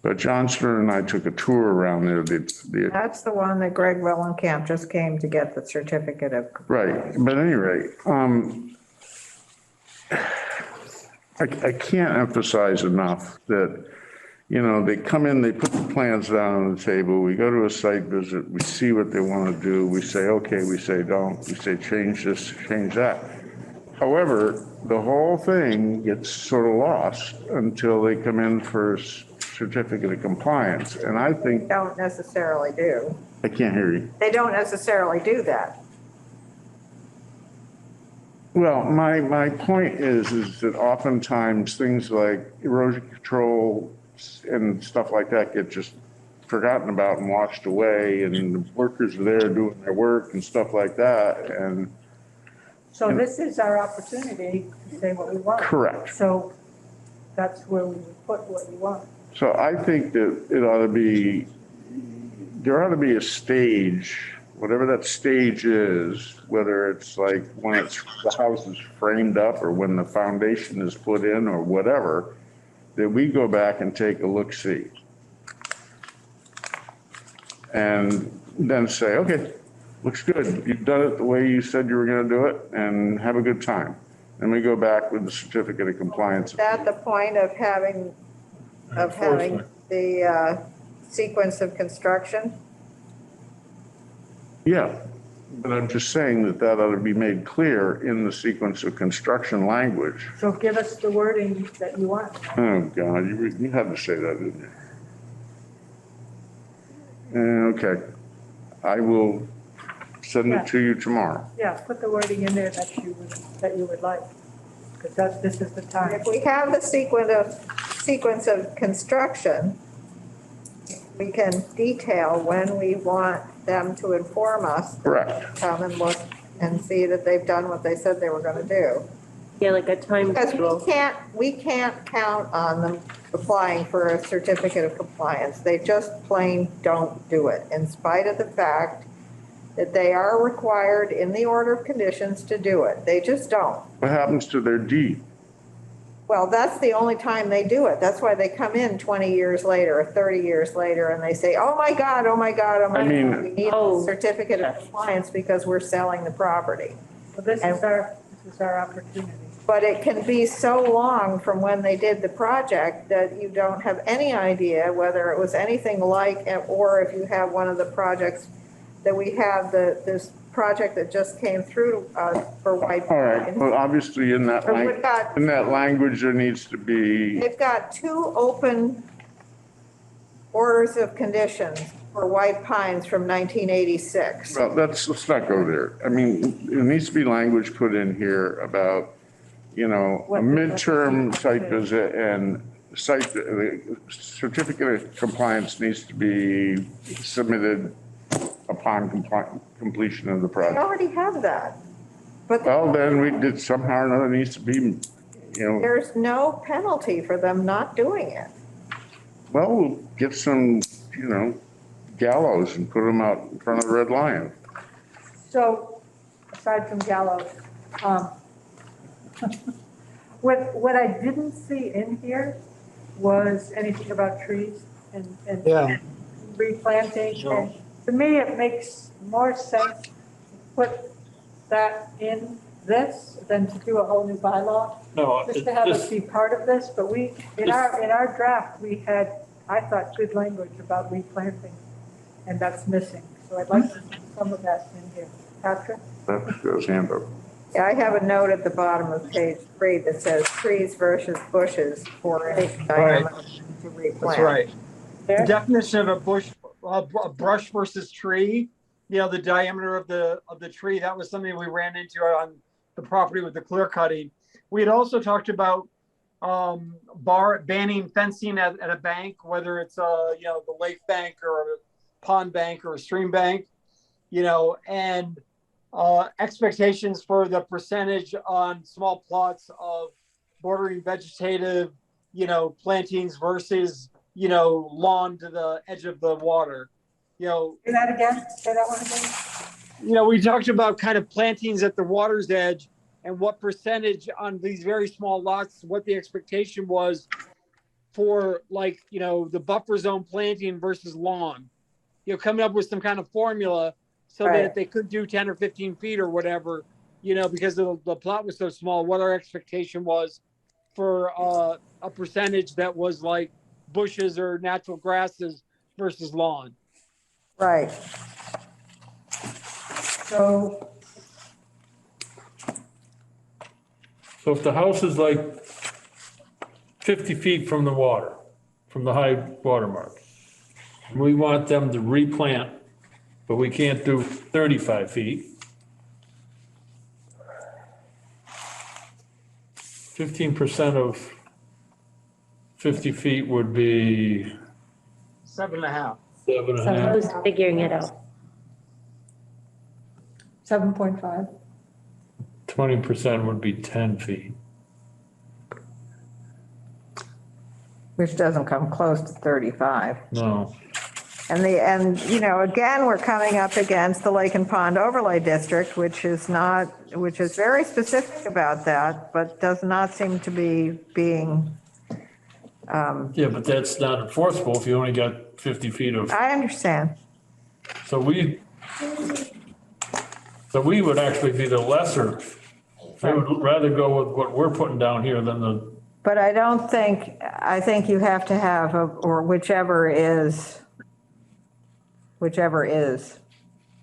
But Johnston and I took a tour around there. That's the one that Greg Wellenkamp just came to get the certificate of. Right, but at any rate, I can't emphasize enough that, you know, they come in, they put the plans down on the table, we go to a site visit, we see what they want to do, we say, okay, we say don't, we say change this, change that. However, the whole thing gets sort of lost until they come in for a certificate of compliance, and I think. Don't necessarily do. I can't hear you. They don't necessarily do that. Well, my point is that oftentimes things like erosion control and stuff like that get just forgotten about and washed away, and the workers are there doing their work and stuff like that, and. So this is our opportunity to say what we want. Correct. So that's where we would put what we want. So I think that it ought to be, there ought to be a stage, whatever that stage is, whether it's like when the house is framed up or when the foundation is put in or whatever, that we go back and take a look-see. And then say, okay, looks good. You've done it the way you said you were going to do it, and have a good time. Then we go back with the certificate of compliance. Is that the point of having the sequence of construction? Yeah, But I'm just saying that that ought to be made clear in the sequence of construction language. So give us the wording that you want. Oh, God, you had to say that, didn't you? Okay. I will send it to you tomorrow. Yeah, put the wording in there that you would like, because this is the time. If we have the sequence of construction, we can detail when we want them to inform us. Correct. Come and look and see that they've done what they said they were gonna do. Yeah, like a time Because table. we can't count on them applying for a certificate of compliance. They just plain don't do it, in spite of the fact that they are required in the order of conditions to do it. They just don't. What happens to their deed? Well, that's the only time they do it. That's why they come in 20 years later or 30 years later and they say, oh my God, oh my God, oh my God, we need a certificate of compliance because we're selling the property. So this is our opportunity. But it can be so long from when they did the project that you don't have any idea whether it was anything like, or if you have one of the projects that we have, this project that just came through for White All right, Pine. well, obviously in that language, there needs to be, They've got 2 open orders of conditions for White Pines from 1986. well, let's not go there. I mean, there needs to be language put in here about, a midterm site visit and certificate of compliance needs to be submitted upon completion of the They project. already have that. But Well, then we did somehow or another needs to be, there's no penalty for them not doing it. well, we'll get some, gallows and put them out in front of the Red Lion. So, aside from gallows, what I didn't see in here was anything about trees and replanting. No. And to me, it makes more sense to put that in this than to do a whole new bylaw. No, Just to have it be part of this, but in our draft, we had, I thought, good language about replanting, and that's missing. So I'd like to see some of that in here. Patrick? That goes hand up. Yeah, I have a note at the bottom of page 3 that says trees versus bushes for any diameter to replant. That's right. The definition of a bush, a brush versus tree, the diameter of the tree, that was something we ran into on the property with the clear cutting. We had also talked about banning fencing at a bank, whether it's the lake bank or a pond bank or a stream bank, and expectations for the percentage on small plots of bordering vegetative, plantings versus, lawn to the edge of the water. Say that again? Say that one again? We talked about kind of plantings at the water's edge and what percentage on these very small lots, what the expectation was for the buffer zone planting versus lawn. Coming up with some kind of formula so that if they could do 10 or 15 feet or whatever, because the plot was so small, what our expectation was for a percentage that was like bushes or natural grasses versus lawn. Right. So if the house is like 50 feet from the water, from the high water mark, we want them to replant, but we can't do 35 feet. 15% of 50 feet would be 7.5. 7.5. I was figuring it out. 7.5. 20% would be 10 feet. Which doesn't come close to 35. No. And again, we're coming up against the Lake and Pond Overlay District, which is very specific about that, but does not seem to be being. Yeah, but that's not enforceable if you only got 50 feet of. I understand. So we would actually be the lesser. I would rather go with what we're putting down here than the. But I think you have to have, or whichever is.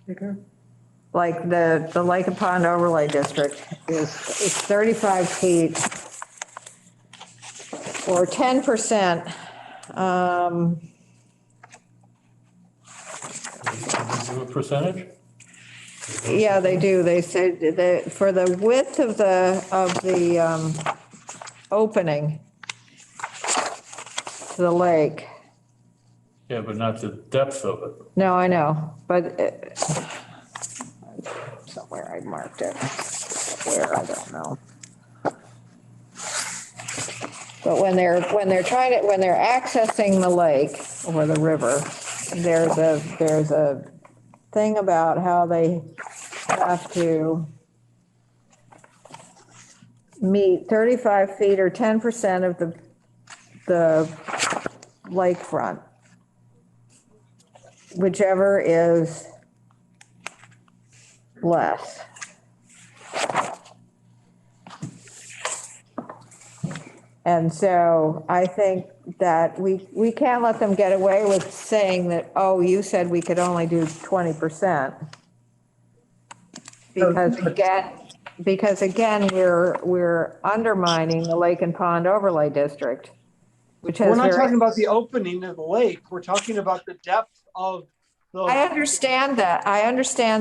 Bigger. like the Lake and Pond Overlay District is 35 feet or 10%. Do a percentage? Yeah, they do. They say that for the width of the opening to the lake. Yeah, but not the depth of it. No, I know, but somewhere I marked it. Where, I don't know. But when they're accessing the lake or the river, there's a thing about how they have to meet 35 feet or 10% of the lakefront, whichever is less. And so I think that we can't let them get away with saying that, oh, you said we could only do 20%. Because again, we're undermining the Lake and Pond Overlay District, which has We're not very. talking about the opening of the lake. We're talking about the depth of the. I understand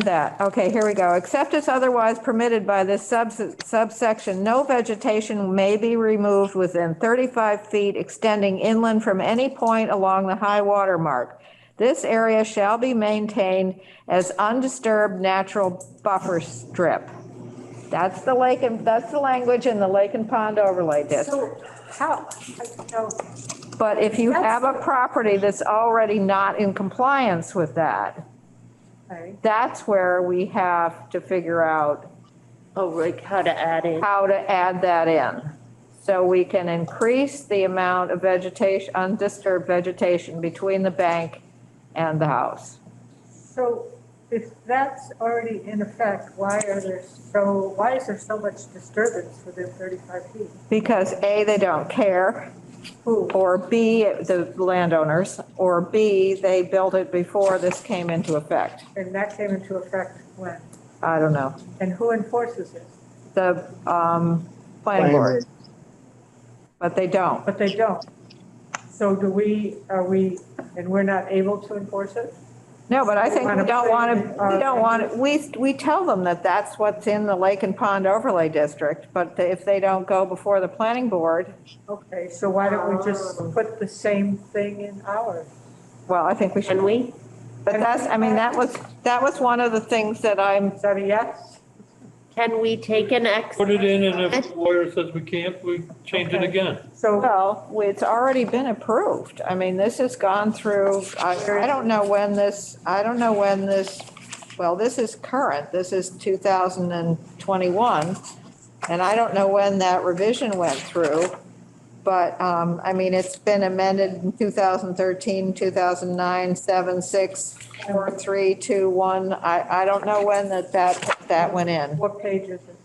that. Okay, here we go. Except as otherwise permitted by this subsection, no vegetation may be removed within 35 feet extending inland from any point along the high water mark. This area shall be maintained as undisturbed natural buffer strip. That's the language in the Lake and Pond Overlay District. So how, But if you have a property that's already not in compliance with that, okay. that's where we have to figure out Oh, like how to add in. how to add that in. So we can increase the amount of vegetation, undisturbed vegetation between the bank and the house. So if that's already in effect, why is there so much disturbance within 35 feet? Because A, they don't care, or B, the landowners, or B, they built it before this came into effect. And that came into effect when? I don't know. And who enforces it? The planning board. But they don't. But they don't. So and we're not able to enforce it? No, but I think we don't want to, we tell them that that's what's in the Lake and Pond Overlay District, but if they don't go before the planning board, Okay, so why don't we just put the same thing in ours? well, I think we should. Can we? But that was one of the things that Is that a yes? Can we take an X? Put it in, and if the lawyer says we can't, we change it again. So, well, it's already been approved. I mean, this has gone through, I don't know when this, well, this is current, this is 2021. And I don't know when that revision went through, but, I mean, it's been amended in 2013, 2009, 7, 6, 4, 3, 2, 1. I don't know when that went in. what page is it?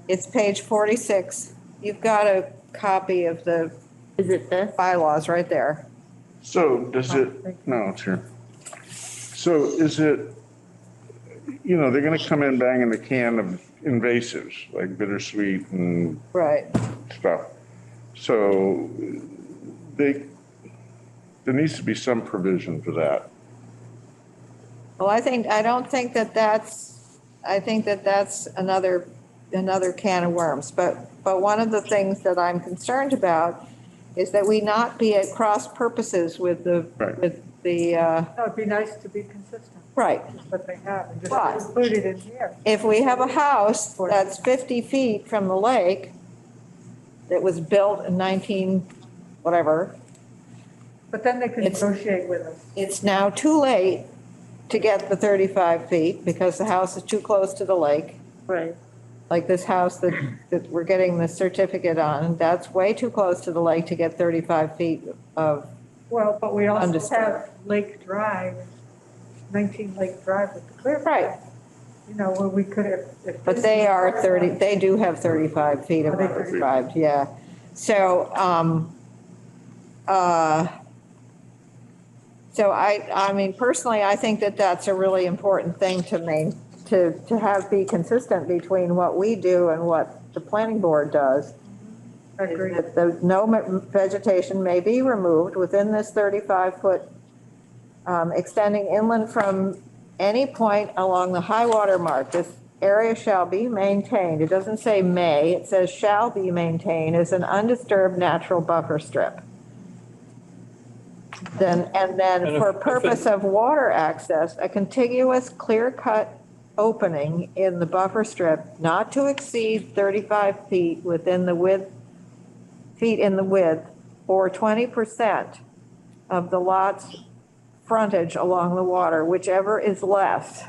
It's page 46. You've got a copy of the Is it this? bylaws right there. So does it, no, it's here. So is it, they're gonna come in banging the can of invasives like bittersweet and Right. stuff. So there needs to be some provision for that. Well, I think that's another can of worms. But one of the things that I'm concerned about is that we not be at cross purposes with the, Right. No, it'd be nice to be consistent, right. but they have, and just But- include it in here. If we have a house that's 50 feet from the lake that was built in 19, whatever, But then they could It's- negotiate with us. it's now too late to get the 35 feet because the house is too close to the lake. Right. Like this house that we're getting the certificate on, that's way too close to the lake to get 35 feet of, Well, but we also Understood. have Lake Drive, 19 Lake Drive with the clear. Right. Where we could have. if but this they is- are 30, they do have 35 feet of Are they prescribed, yeah. So, so I mean, personally, I think that that's a really important thing to to have be consistent between what we do and what the planning board does. Agreed. That the no vegetation may be removed within this 35-foot extending inland from any point along the high water mark. This area shall be maintained. It doesn't say may, it says shall be maintained as an undisturbed natural buffer strip. Then for purpose of water access, a contiguous clear-cut opening in the buffer strip not to exceed 35 feet within the width, or 20% of the lot's frontage along the water, whichever is less,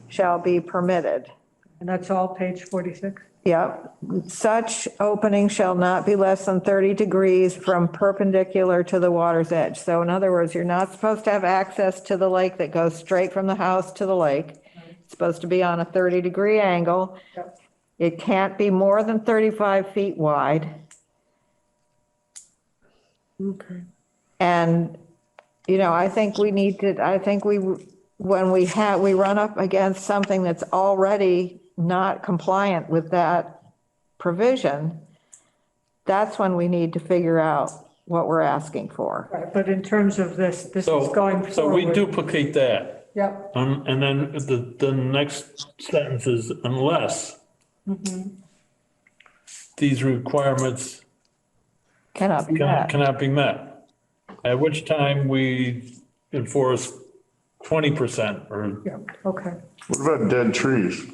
shall be permitted. And that's all page 46? Yep. Such opening shall not be less than 30 degrees from perpendicular to the water's edge. So in other words, you're not supposed to have access to the lake that goes straight from the house to the lake. It's supposed to be on a 30-degree angle. Yep. It can't be more than 35 feet wide. Okay. And, you know, I think when we run up against something that's already not compliant with that provision, that's when we need to figure out what we're asking for. Right, but in terms of this is So, going forward. so we duplicate that. Yep. And then the next sentence is unless these requirements Cannot be met. cannot be met, at which time we enforce 20% or, Yeah, okay. What about dead trees?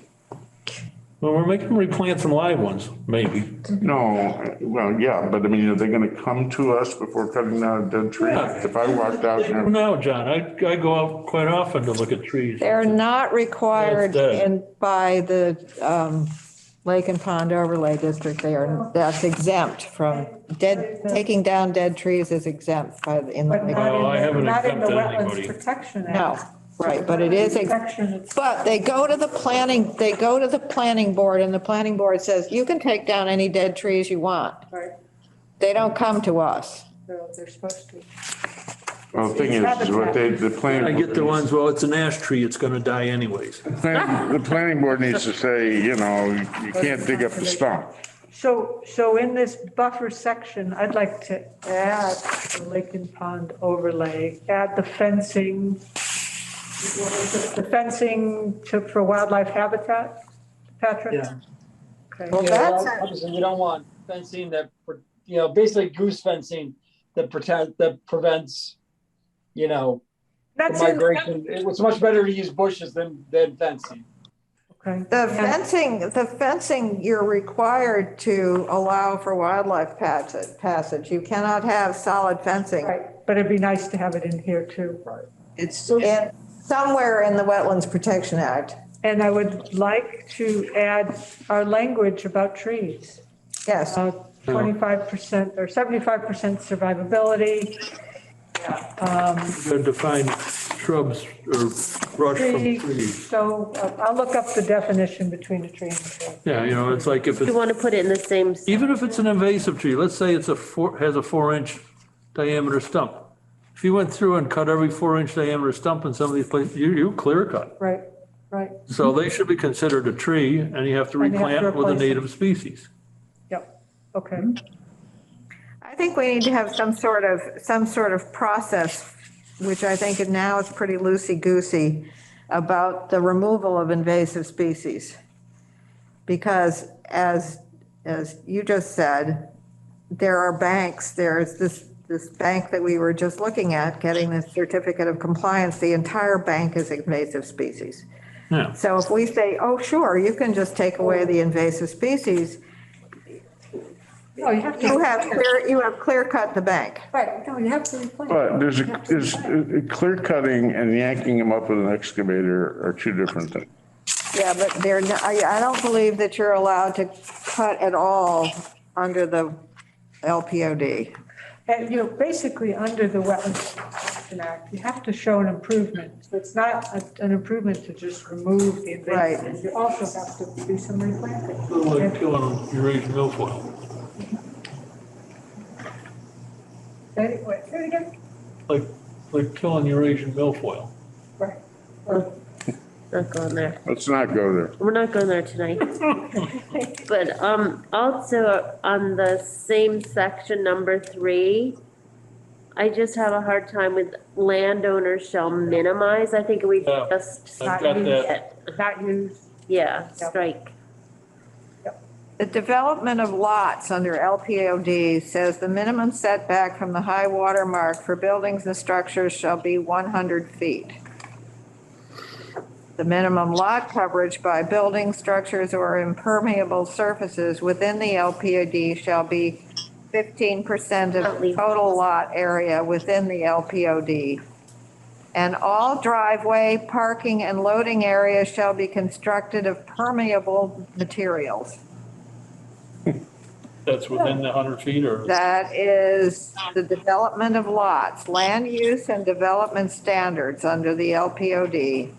well, we're making them replant some live ones, maybe. No, well, yeah, but I mean, are they gonna come to us before cutting down a dead tree? Yeah. If I walked out there, No, John, I go out quite often to look at trees. They're not required That's dead. by the Lake and Pond Overlay District. That's exempt from taking down dead trees is exempt in But the. Well, I haven't not in the exempted Wetlands anybody. Protection No, Act. right, but it is, Protection, it's- but they go to the planning board and the planning board says, you can take down any dead trees you want. Right, They don't come to us. they're supposed to. well, the thing is what the planning. I get the ones, well, it's an ash tree, it's gonna die anyways. The planning board needs to say, you know, you can't dig up the stump. So in this buffer section, I'd like to add the Lake and Pond overlay, add the fencing, for wildlife habitat, Patrick? Yeah. Okay. Well, Yeah, that's, obviously, we don't want fencing that, basically goose fencing that prevents, the That's in, migration. It's much better to use bushes than fencing. okay. the fencing, you're required to allow for wildlife passage. You cannot have solid fencing. Right, but it'd be nice to have it in here too. Right. It's somewhere in the Wetlands Protection Act. And I would like to add our language about trees. Yes. 25% or 75% survivability. To define shrubs or brush from trees. So I'll look up the definition between a tree and a tree. Yeah, it's like if You it's, want to put it in the same, even if it's an invasive tree, let's say it's has a 4-inch diameter stump. If you went through and cut every 4-inch diameter stump in some of these places, you clear cut. Right, right. So they should be considered a tree and you have to And you have to replant with a replace it. native species. Yep, okay. I think we need to have some sort of process, which I think now is pretty loosey-goosey, about the removal of invasive species. Because as you just said, there are banks, there's this bank that we were just looking at, getting the certificate of compliance, the entire bank is invasive species. Yeah. So if we say, oh, sure, you can just take away the invasive species, No, you have to. you have clear cut the bank. Right, no, you have to replace. But there's clear cutting and yanking them up with an excavator are two different things. Yeah, but I don't believe that you're allowed to cut at all under the LPOD. And, basically, under the Wetlands Protection Act, you have to show an improvement. So it's not an improvement to just remove the invasives. Right. You also have to do some replanting. Like killing Eurasian milfoil. Anyway, say it again. Like killing Eurasian milfoil. Right. not going there. Let's not go there. We're not going there tonight. But, also on the same section, number 3, I just have a hard time with landowners shall minimize. I think we Yeah, just. I've got that. Not used. Yeah, strike. The development of lots under LPOD says the minimum setback from the high water mark for buildings and structures shall be 100 feet. The minimum lot coverage by buildings, structures, or impermeable surfaces within the LPOD shall be 15% of the total lot area within the LPOD. And all driveway, parking, and loading areas shall be constructed of permeable materials. That's within the 100 feet or? That is the development of lots, land use and development standards under the LPOD.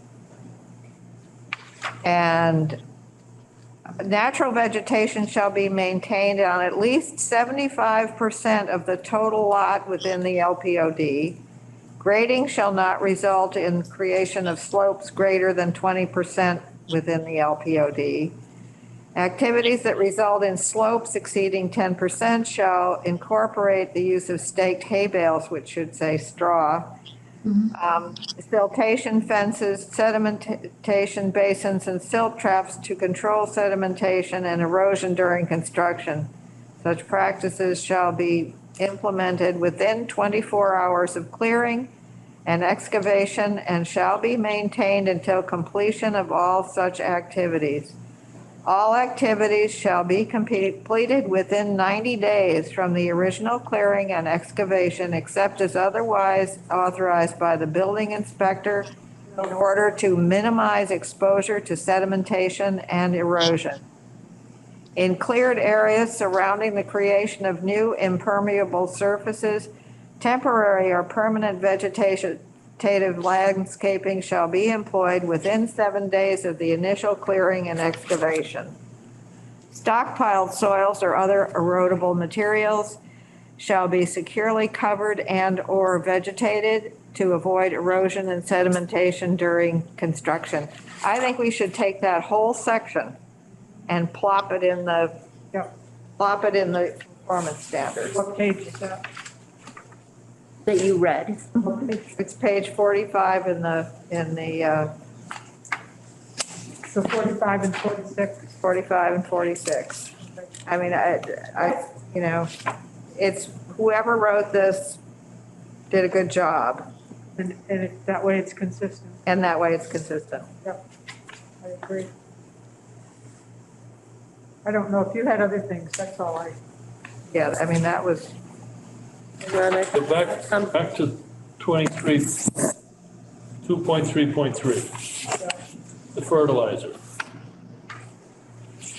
And natural vegetation shall be maintained on at least 75% of the total lot within the LPOD. Grading shall not result in creation of slopes greater than 20% within the LPOD. Activities that result in slopes exceeding 10% shall incorporate the use of staked hay bales, which should say straw. Siltation fences, sedimentation basins, and silt traps to control sedimentation and erosion during construction. Such practices shall be implemented within 24 hours of clearing and excavation and shall be maintained until completion of all such activities. All activities shall be completed within 90 days from the original clearing and excavation, except as otherwise authorized by the building inspector in order to minimize exposure to sedimentation and erosion. In cleared areas surrounding the creation of new impermeable surfaces, temporary or permanent vegetative landscaping shall be employed within 7 days of the initial clearing and excavation. Stockpiled soils or other erodible materials shall be securely covered and/or vegetated to avoid erosion and sedimentation during construction. I think we should take that whole section and plop it in the performance standards. What page is that? That you read. It's page 45 in the So 45 and 46. 45 and 46. I mean, you know, it's whoever wrote this did a good job. And that way it's consistent. And that way it's consistent. Yep, I agree. I don't know if you had other things, that's all I. Yeah, I mean, that was, So back to 23, 2.3.3, the fertilizer.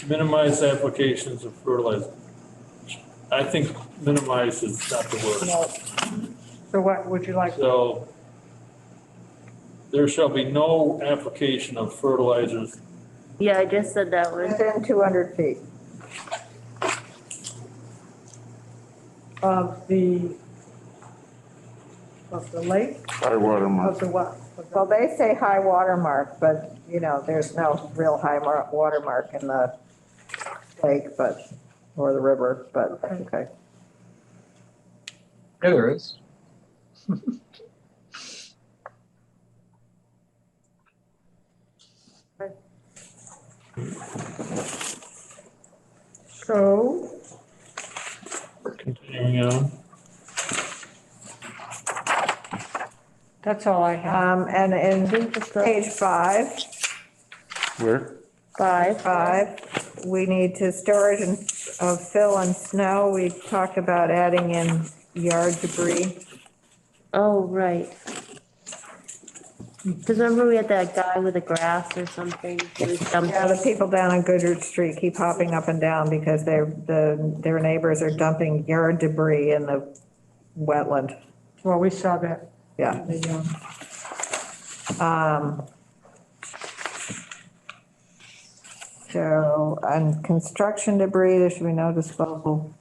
Minimize applications of fertilizer. I think minimize is not the word. No. So what would you like? So there shall be no application of fertilizers. Yeah, I just said that one. within 200 feet. Of the lake, High water mark. of the what? Well, they say high water mark, but, you know, there's no real high water mark in the lake, but, or the river, but, okay. Yeah, there is. So, Continuing on. that's all I have. And in page 5, Where? 5, we need to storage of fill and snow. We talked about adding in yard debris. Oh, right. Because remember we had that guy with the grass or something? He was dumping. Yeah, the people down on Goodrich Street keep hopping up and down because their neighbors are dumping yard debris in the wetland. Well, we saw that. Yeah. So on construction debris, there should be no disposal.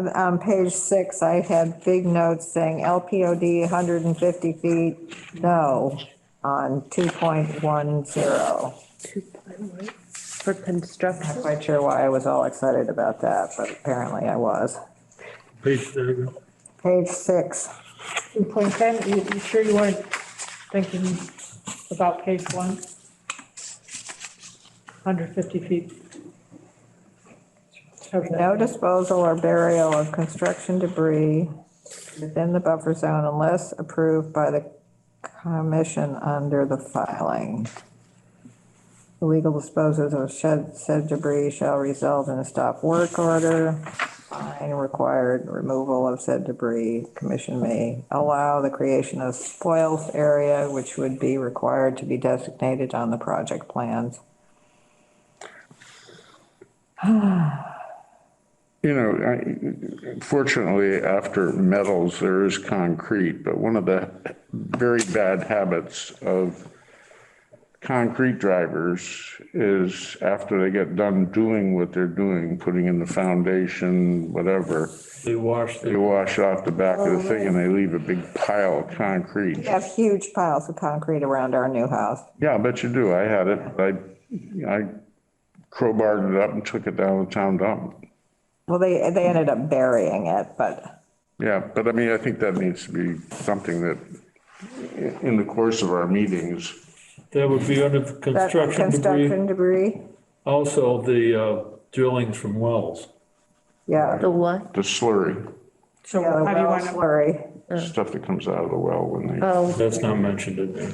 On page 6, I had big notes saying LPOD 150 feet, no, on 2.10. For construction. Not quite sure why I was all excited about that, but apparently I was. Page, there you go. Page 6. 2.10, you sure you weren't thinking about page 1? 150 feet. Okay. No disposal or burial of construction debris within the buffer zone unless approved by the commission under the filing. The legal disposals of said debris shall result in a stop work order, fine required removal of said debris. Commission may allow the creation of spoils area, which would be required to be designated on the project plans. You know, fortunately, after metals, there is concrete, but one of the very bad habits of concrete drivers is after they get done doing what they're doing, putting in the foundation, whatever, They wash they wash off the back of the thing and they leave a big pile of concrete. We have huge piles of concrete around our new house. Yeah, I bet you do. I had it. I crowbarred it up and took it down to the town dump. Well, they ended up burying it, but. Yeah, but I mean, I think that needs to be something that in the course of our meetings. That would be under the construction debris. Also, the drillings from wells. Yeah. The what? The slurry, So Yeah, the how do you well want to, slurry. stuff that comes out of the well when they. Oh, That's not mentioned in there.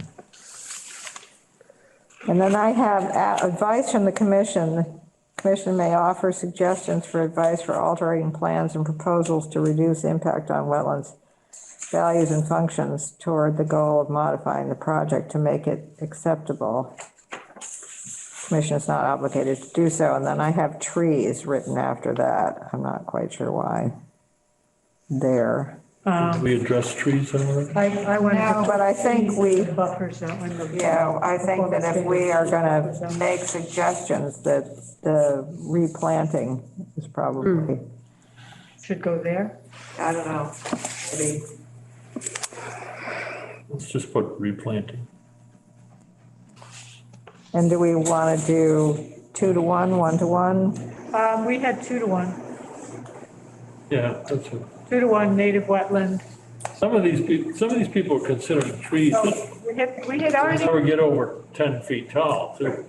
And then I have advice from the commission. Commission may offer suggestions for advice for altering plans and proposals to reduce impact on wetlands, values and functions toward the goal of modifying the project to make it acceptable. Commission is not obligated to do so. And then I have trees written after that. I'm not quite sure why. There. Did we address trees already? I went. No, but I think we, Buffer zone. yeah, I think that if we are gonna make suggestions, that the replanting is probably, Should go there. I don't know, maybe. Let's just put replanting. And do we want to do 2 to 1, 1 to 1? We had 2 to 1. Yeah, that's it. 2 to 1 native wetland. Some of these people are considering trees So that we had already, never get over 10 feet tall, too.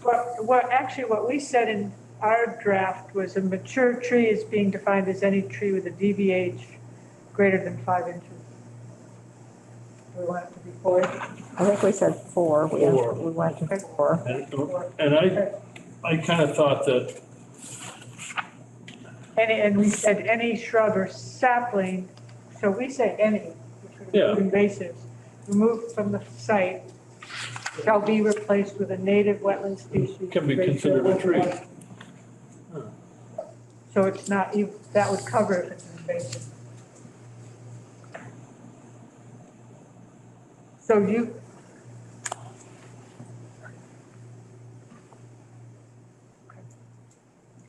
what we said in our draft was a mature tree is being defined as any tree with a DBH greater than 5 inches. We want it to be 4. I think we said 4. We went to 4. And I kind of thought that, And we said any shrub or sapling, so we say any, which would Yeah. include invasives, removed from the site shall be replaced with a native wetland species. Can be considered a tree. So it's not, that would cover if it's an invasive. So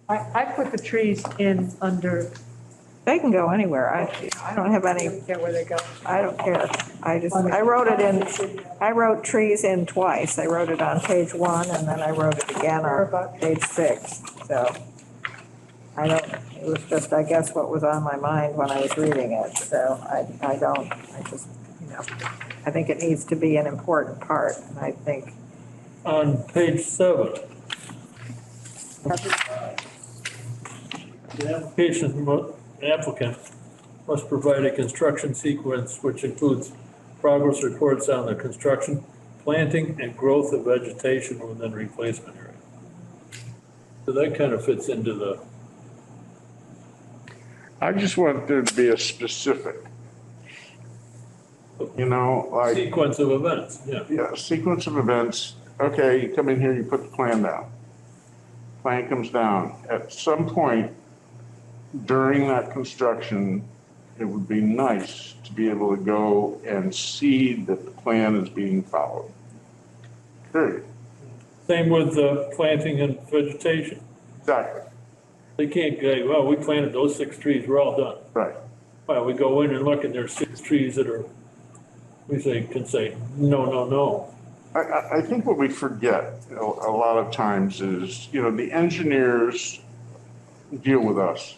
I put the trees in under. They can go anywhere. I don't have any, Care where they go. I don't care. I wrote trees in twice. I wrote it on page 1 and then I wrote it again on page 6. So it was just, I guess, what was on my mind when I was reading it. So I just, I think it needs to be an important part. And I think. on page 7, the applicant must provide a construction sequence which includes progress reports on the construction, planting, and growth of vegetation within replacement area. So that kind of fits into the, I just want there to be a specific, like. sequence of events, yeah. Yeah, sequence of events. Okay, you come in here, you put the plan down. Plan comes down. At some point during that construction, it would be nice to be able to go and see that the plan is being followed. Period. Same with the planting and vegetation. Exactly. They can't go, well, we planted those 6 trees, we're all done. Right. Well, we go in and look and there's 6 trees that are, can say, no, no, no. I think what we forget a lot of times is, the engineers deal with us.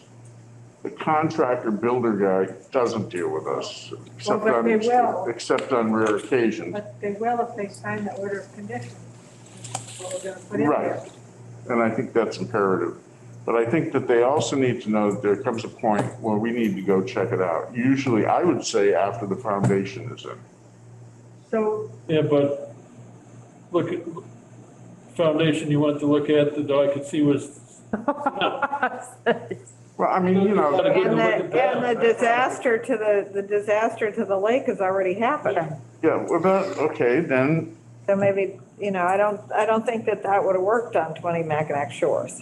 The contractor builder guy doesn't deal with us, except but they will. except on rare occasions. But they will if they sign the order of conditions. What we're gonna put in Right. there. And I think that's imperative. But I think that they also need to know that there comes a point where we need to go check it out. Usually, I would say after the foundation is in. So, Yeah, but look at, foundation you want to look at, that I could see was, Well, I mean, Gotta go And look at that. the disaster to the disaster to the lake has already happened. yeah, well, okay, then, So maybe, I don't think that would have worked on 20 Mackinac Shores.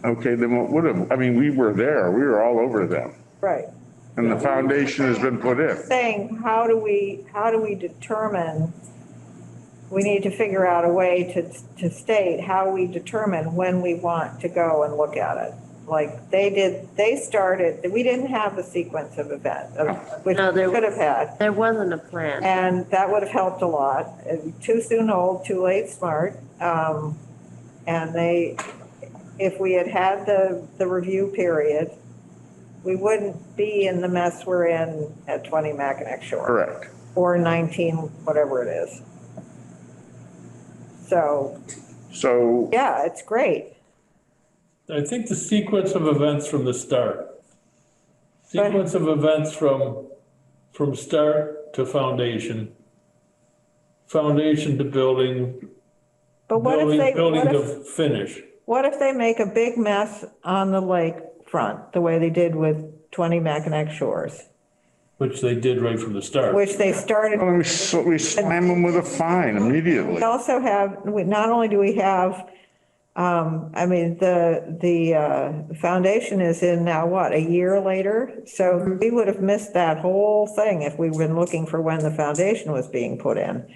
okay, then what would have, I mean, we were there, we were all over them. Right. And the foundation has been put in. Saying, how do we determine, we need to figure out a way to state how we determine when we want to go and look at it. Like they started, we didn't have the sequence of events, which No, we could have had. There wasn't a plan. And that would have helped a lot. Too soon old, too late smart. And if we had the review period, we wouldn't be in the mess we're in at 20 Mackinac Shore. Correct. Or 19, whatever it is. So, yeah, it's great. I think the sequence of events from the start. Sequence of events from start to foundation. Foundation to building, But what if building to finish. what if they make a big mess on the lake front, the way they did with 20 Mackinac Shores? Which they did right from the start. Which they started. Well, we slam them with a fine immediately. We also have, not only do we have, the foundation is in now, what, a year later? So we would have missed that whole thing if we'd been looking for when the foundation was being put in.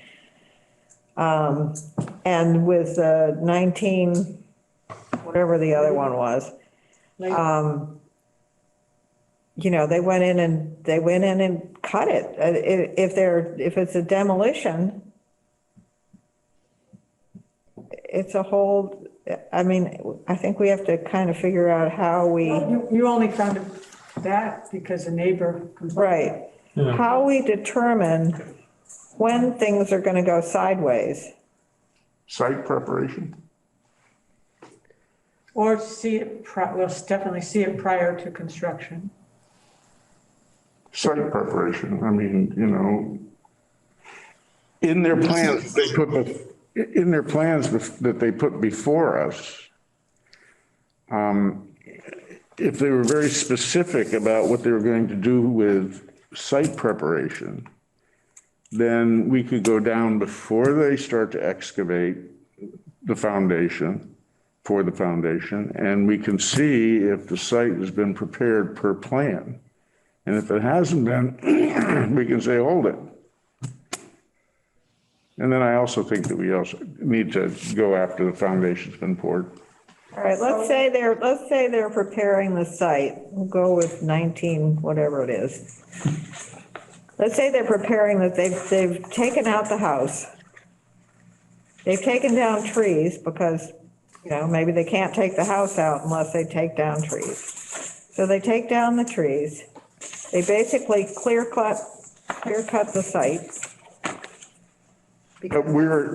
And with 19, whatever the other one was, they went in and cut it. If it's a demolition, it's a whole, I think we have to kind of figure out how we, you only found that because a neighbor complained. right, Yeah. how we determine when things are going to go sideways. Site preparation? Or see it, we'll definitely see it prior to construction. Site preparation, I mean, in their plans, that they put before us, if they were very specific about what they were going to do with site preparation, then we could go down before they start to excavate the foundation, for the foundation, and we can see if the site has been prepared per plan. And if it hasn't been, we can say, hold it. And then I also think that we also need to go after the foundation's been poured. All right, let's say they're preparing the site. We'll go with 19, whatever it is. Let's say they're preparing that they've taken out the house. They've taken down trees because, maybe they can't take the house out unless they take down trees. So they take down the trees. They basically clear cut the site. But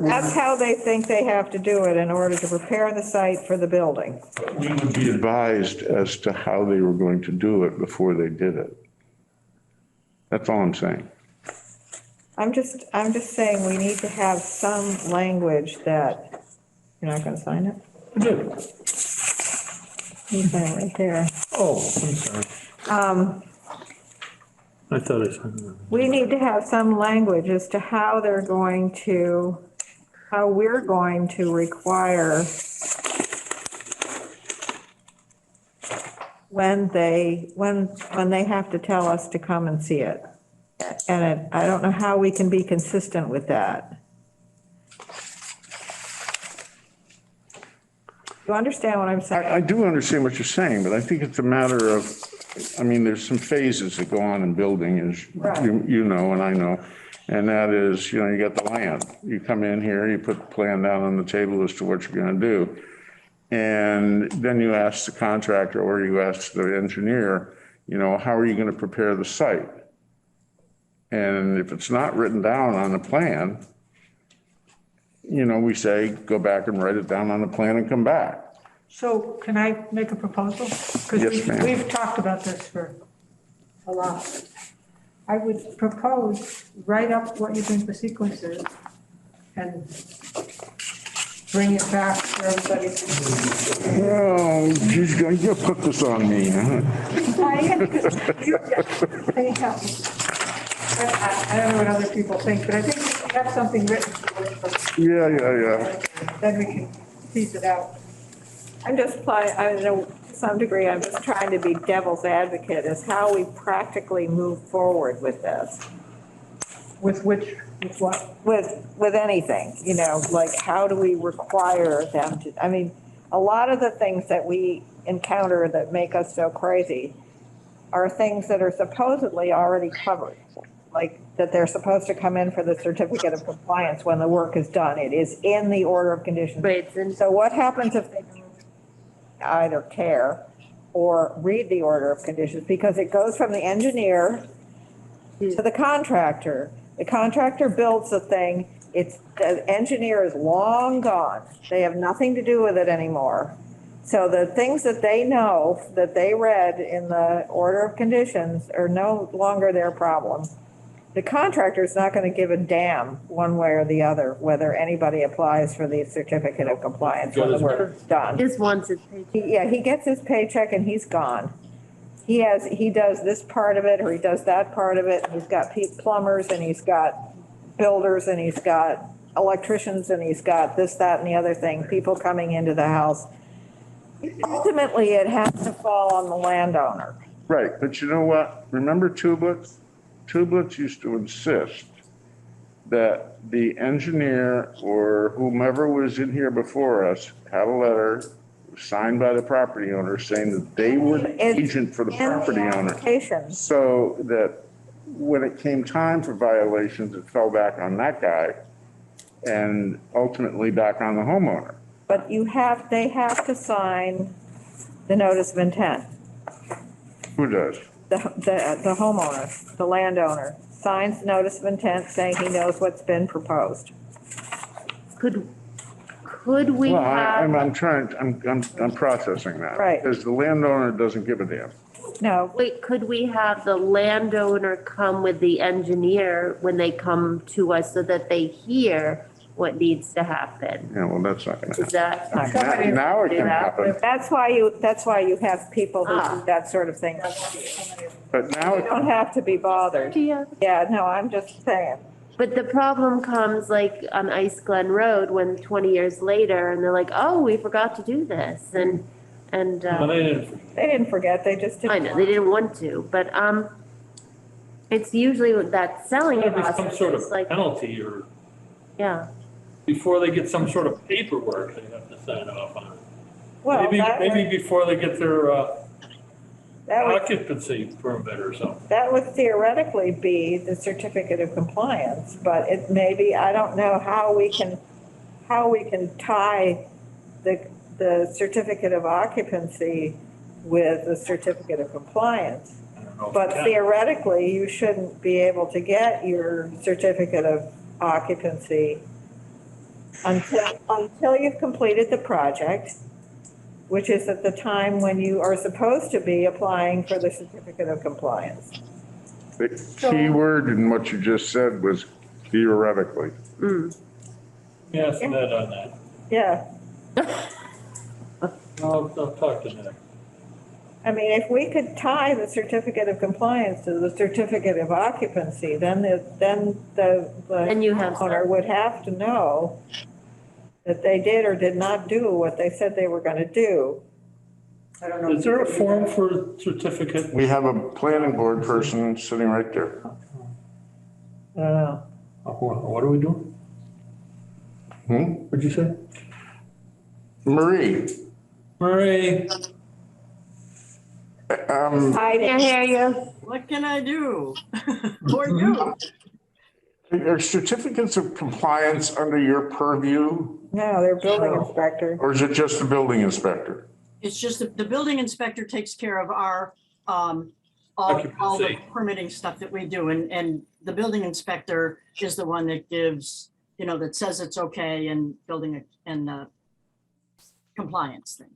That's how they think they have to do it in order to prepare the site for the building. we would be advised as to how they were going to do it before they did it. That's all I'm saying. I'm just saying we need to have some language that, you're not gonna sign it? You sign it right there. Oh, I'm sorry. I thought I said that. We need to have some language as to how we're going to require when they have to tell us to come and see it. And I don't know how we can be consistent with that. You understand what I'm saying? I do understand what you're saying, but I think it's a matter of, I mean, there's some phases that go on in building, as you know, and I know. And that is, you know, you got the land. You come in here, you put the plan down on the table as to what you're gonna do. And then you ask the contractor or you ask the engineer, you know, how are you gonna prepare the site? And if it's not written down on the plan, you know, we say, go back and write it down on the plan and come back. So can I make a proposal? Because Yes, ma'am. we've talked about this for a lot. I would propose, write up what you think the sequence is and bring it back for everybody. Oh, she's going to put this on me, huh? I don't know what other people think, but I think if we have something written. Yeah. Then we can tease it out. I'm just, I know, to some degree, I'm just trying to be devil's advocate as how we practically move forward with this. With what? With anything, you know, like how do we require them to, I mean, a lot of the things that we encounter that make us so crazy are things that are supposedly already covered. Like that they're supposed to come in for the certificate of compliance when the work is done. It is in the order of conditions. Right, and So what happens if they don't either care or read the order of conditions? Because it goes from the engineer to the contractor. The contractor builds the thing. The engineer is long gone. They have nothing to do with it anymore. So the things that they know, that they read in the order of conditions are no longer their problem. The contractor is not going to give a damn one way or the other whether anybody applies for the certificate of compliance when the work's done. just wants his paycheck. Yeah, he gets his paycheck and he's gone. He does this part of it or he does that part of it. He's got plumbers and he's got builders and he's got electricians and he's got this, that, and the other thing, people coming into the house. Ultimately, it has to fall on the landowner. Right, but you know what? Remember Tublitz? Tublitz used to insist that the engineer or whomever was in here before us had a letter signed by the property owner saying that they were the agent for the property owner. So that when it came time for violations, it fell back on that guy and ultimately back on the homeowner. But they have to sign the notice of intent. Who does? The homeowner, the landowner, signs the notice of intent saying he knows what's been proposed. Could we Well, have, I'm processing that. Right. Because the landowner doesn't give a damn. No, wait, could we have the landowner come with the engineer when they come to us so that they hear what needs to happen? Yeah, well, that's not gonna Is happen. that? Now it do can that? happen, that's why you have people who do that sort of thing. but now You it don't have to be bothered. Yeah. Yeah, no, I'm just saying. But the problem comes like on Ice Glen Road when 20 years later and they're like, oh, we forgot to do this. And, Well, They didn't forget, they just didn't. I know, they didn't want to, but, it's usually with that selling There'd be some process, sort it's of like, penalty or yeah. before they get some sort of paperwork they have to sign off on. Well, Maybe before they get their that would occupancy permit or something. That would theoretically be the certificate of compliance, but it may be, I don't know how we can tie the certificate of occupancy with the certificate of compliance. I don't know if But you can. theoretically, you shouldn't be able to get your certificate of occupancy until you've completed the project, which is at the time when you are supposed to be applying for the certificate of compliance. The key word in what you just said was theoretically. Yes, Ned on that. Yeah, I'll talk to Ned. I mean, if we could tie the certificate of compliance to the certificate of occupancy, then Then you have owner would have to know that they did or did not do what they said they were going to do. I don't know. Is there a form for certificate? We have a planning board person sitting right there. I don't know. What are we doing? Hmm? What'd you say? Marie, Marie, I can't hear you. What can I do for you? Are certificates of compliance under your purview, No, they're building inspector. or is it just the building inspector? It's just that the building inspector takes care of our, all the Occupancy. permitting stuff that we do. And the building inspector is the one that gives, that says it's okay and building and compliance thing.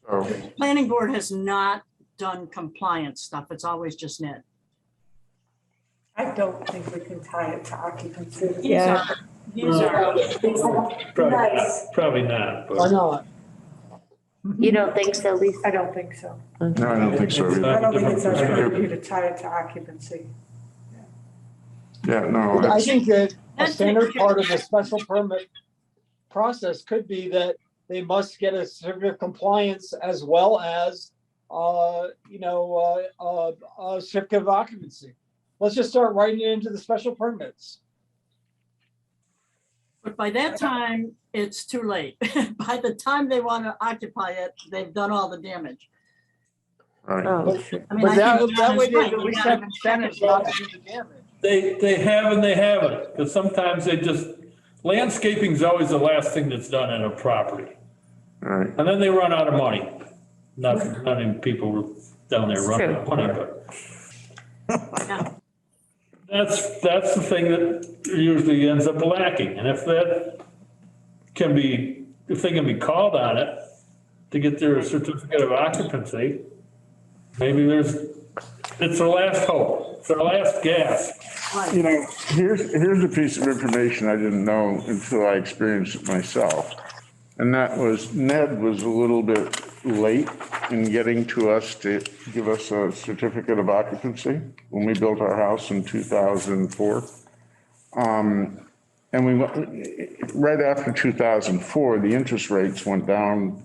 So, Planning board has not done compliance stuff. It's always just Ned. I don't think we can tie it to occupancy. Yeah. He's our, probably not, Why but not? You don't think so, Lisa? I don't think so. no, I don't think so either. I don't think it's our purview to tie it to occupancy. Yeah, no. I that's- think that a That's standard okay. part of the special permit process could be that they must get a certificate of compliance as well as, a certificate of occupancy. Let's just start writing it into the special permits. but by that time, it's too late. By the time they want to occupy it, they've done all the damage. Right. Oh, sure. I mean, But I that, think that John way is they right. at We least gotta have incentives not to do the damage. they have and they haven't, because sometimes landscaping's always the last thing that's done in a property. Right. And then they run out of money. Not many people down there run out of money, but Yeah. that's the thing that usually ends up lacking. And if they can be called on it to get their certificate of occupancy, maybe it's their last hope, it's their last gasp. You know, here's a piece of information I didn't know until I experienced it myself. And that was Ned was a little bit late in getting to us to give us a certificate of occupancy when we built our house in 2004. And we went, right after 2004, the interest rates went down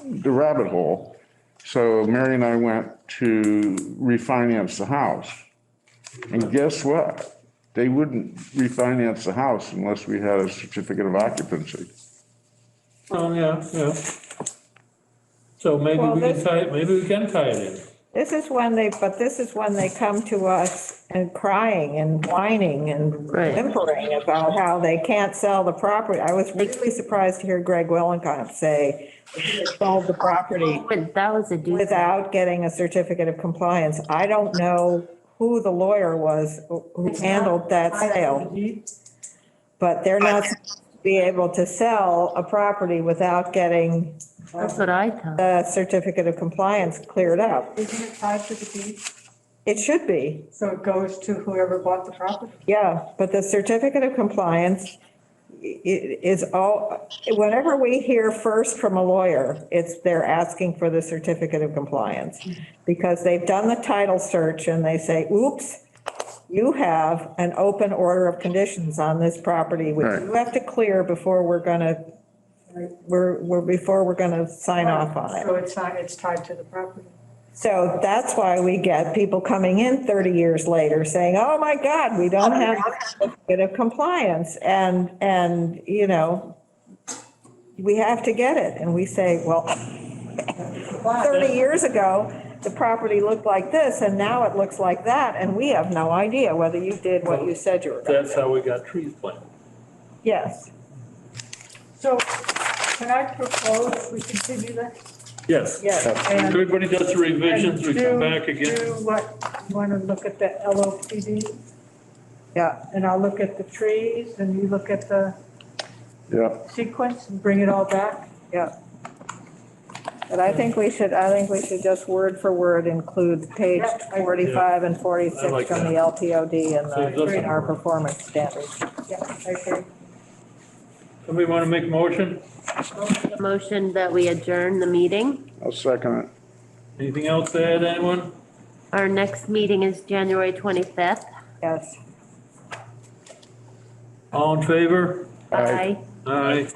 the rabbit hole. So Mary and I went to refinance the house. And guess what? They wouldn't refinance the house unless we had a certificate of occupancy. Oh, yeah. So maybe Well, we can tie it in. This is when they come to us and crying and whining and Right. whimpering about how they can't sell the property. I was really surprised to hear Greg Wellenkamp say he sold the property But that was a doozy. without getting a certificate of compliance. I don't know who the lawyer was who handled that sale, but they're not supposed to be able to sell a property without getting That's what I thought. the certificate of compliance cleared up. Isn't it tied to the deed? It should be. So it goes to whoever bought the property? Yeah, but the certificate of compliance is all, whenever we hear first from a lawyer, they're asking for the certificate of compliance. Because they've done the title search and they say, oops, you have an open order of conditions on this property, which you have to clear before we're gonna sign off on it. So it's tied to the property. So that's why we get people coming in 30 years later saying, oh my God, we don't have a certificate of compliance. And, we have to get it. And we say, well, 30 years ago, the property looked like this and now it looks like that. And we have no idea whether you did what you said you were going to do. That's how we got trees planted. Yes. So can I propose we continue this? Yes. Yes. And- Everybody does the revisions, we come Do- back again. Do what, you want to look at the LOPD? Yeah. And I'll look at the trees and you look at the Yeah. sequence and bring it all back? Yeah. But I think we should just word for word include page 45 and 46 I like from that. the LTOD and Saves us some our work. performance standards. Yeah, I agree. Somebody want to make a motion? Motion that we adjourn the meeting. I'll second it. Anything else to add, anyone? Our next meeting is January 25th. Yes. All in favor? Aye. Aye.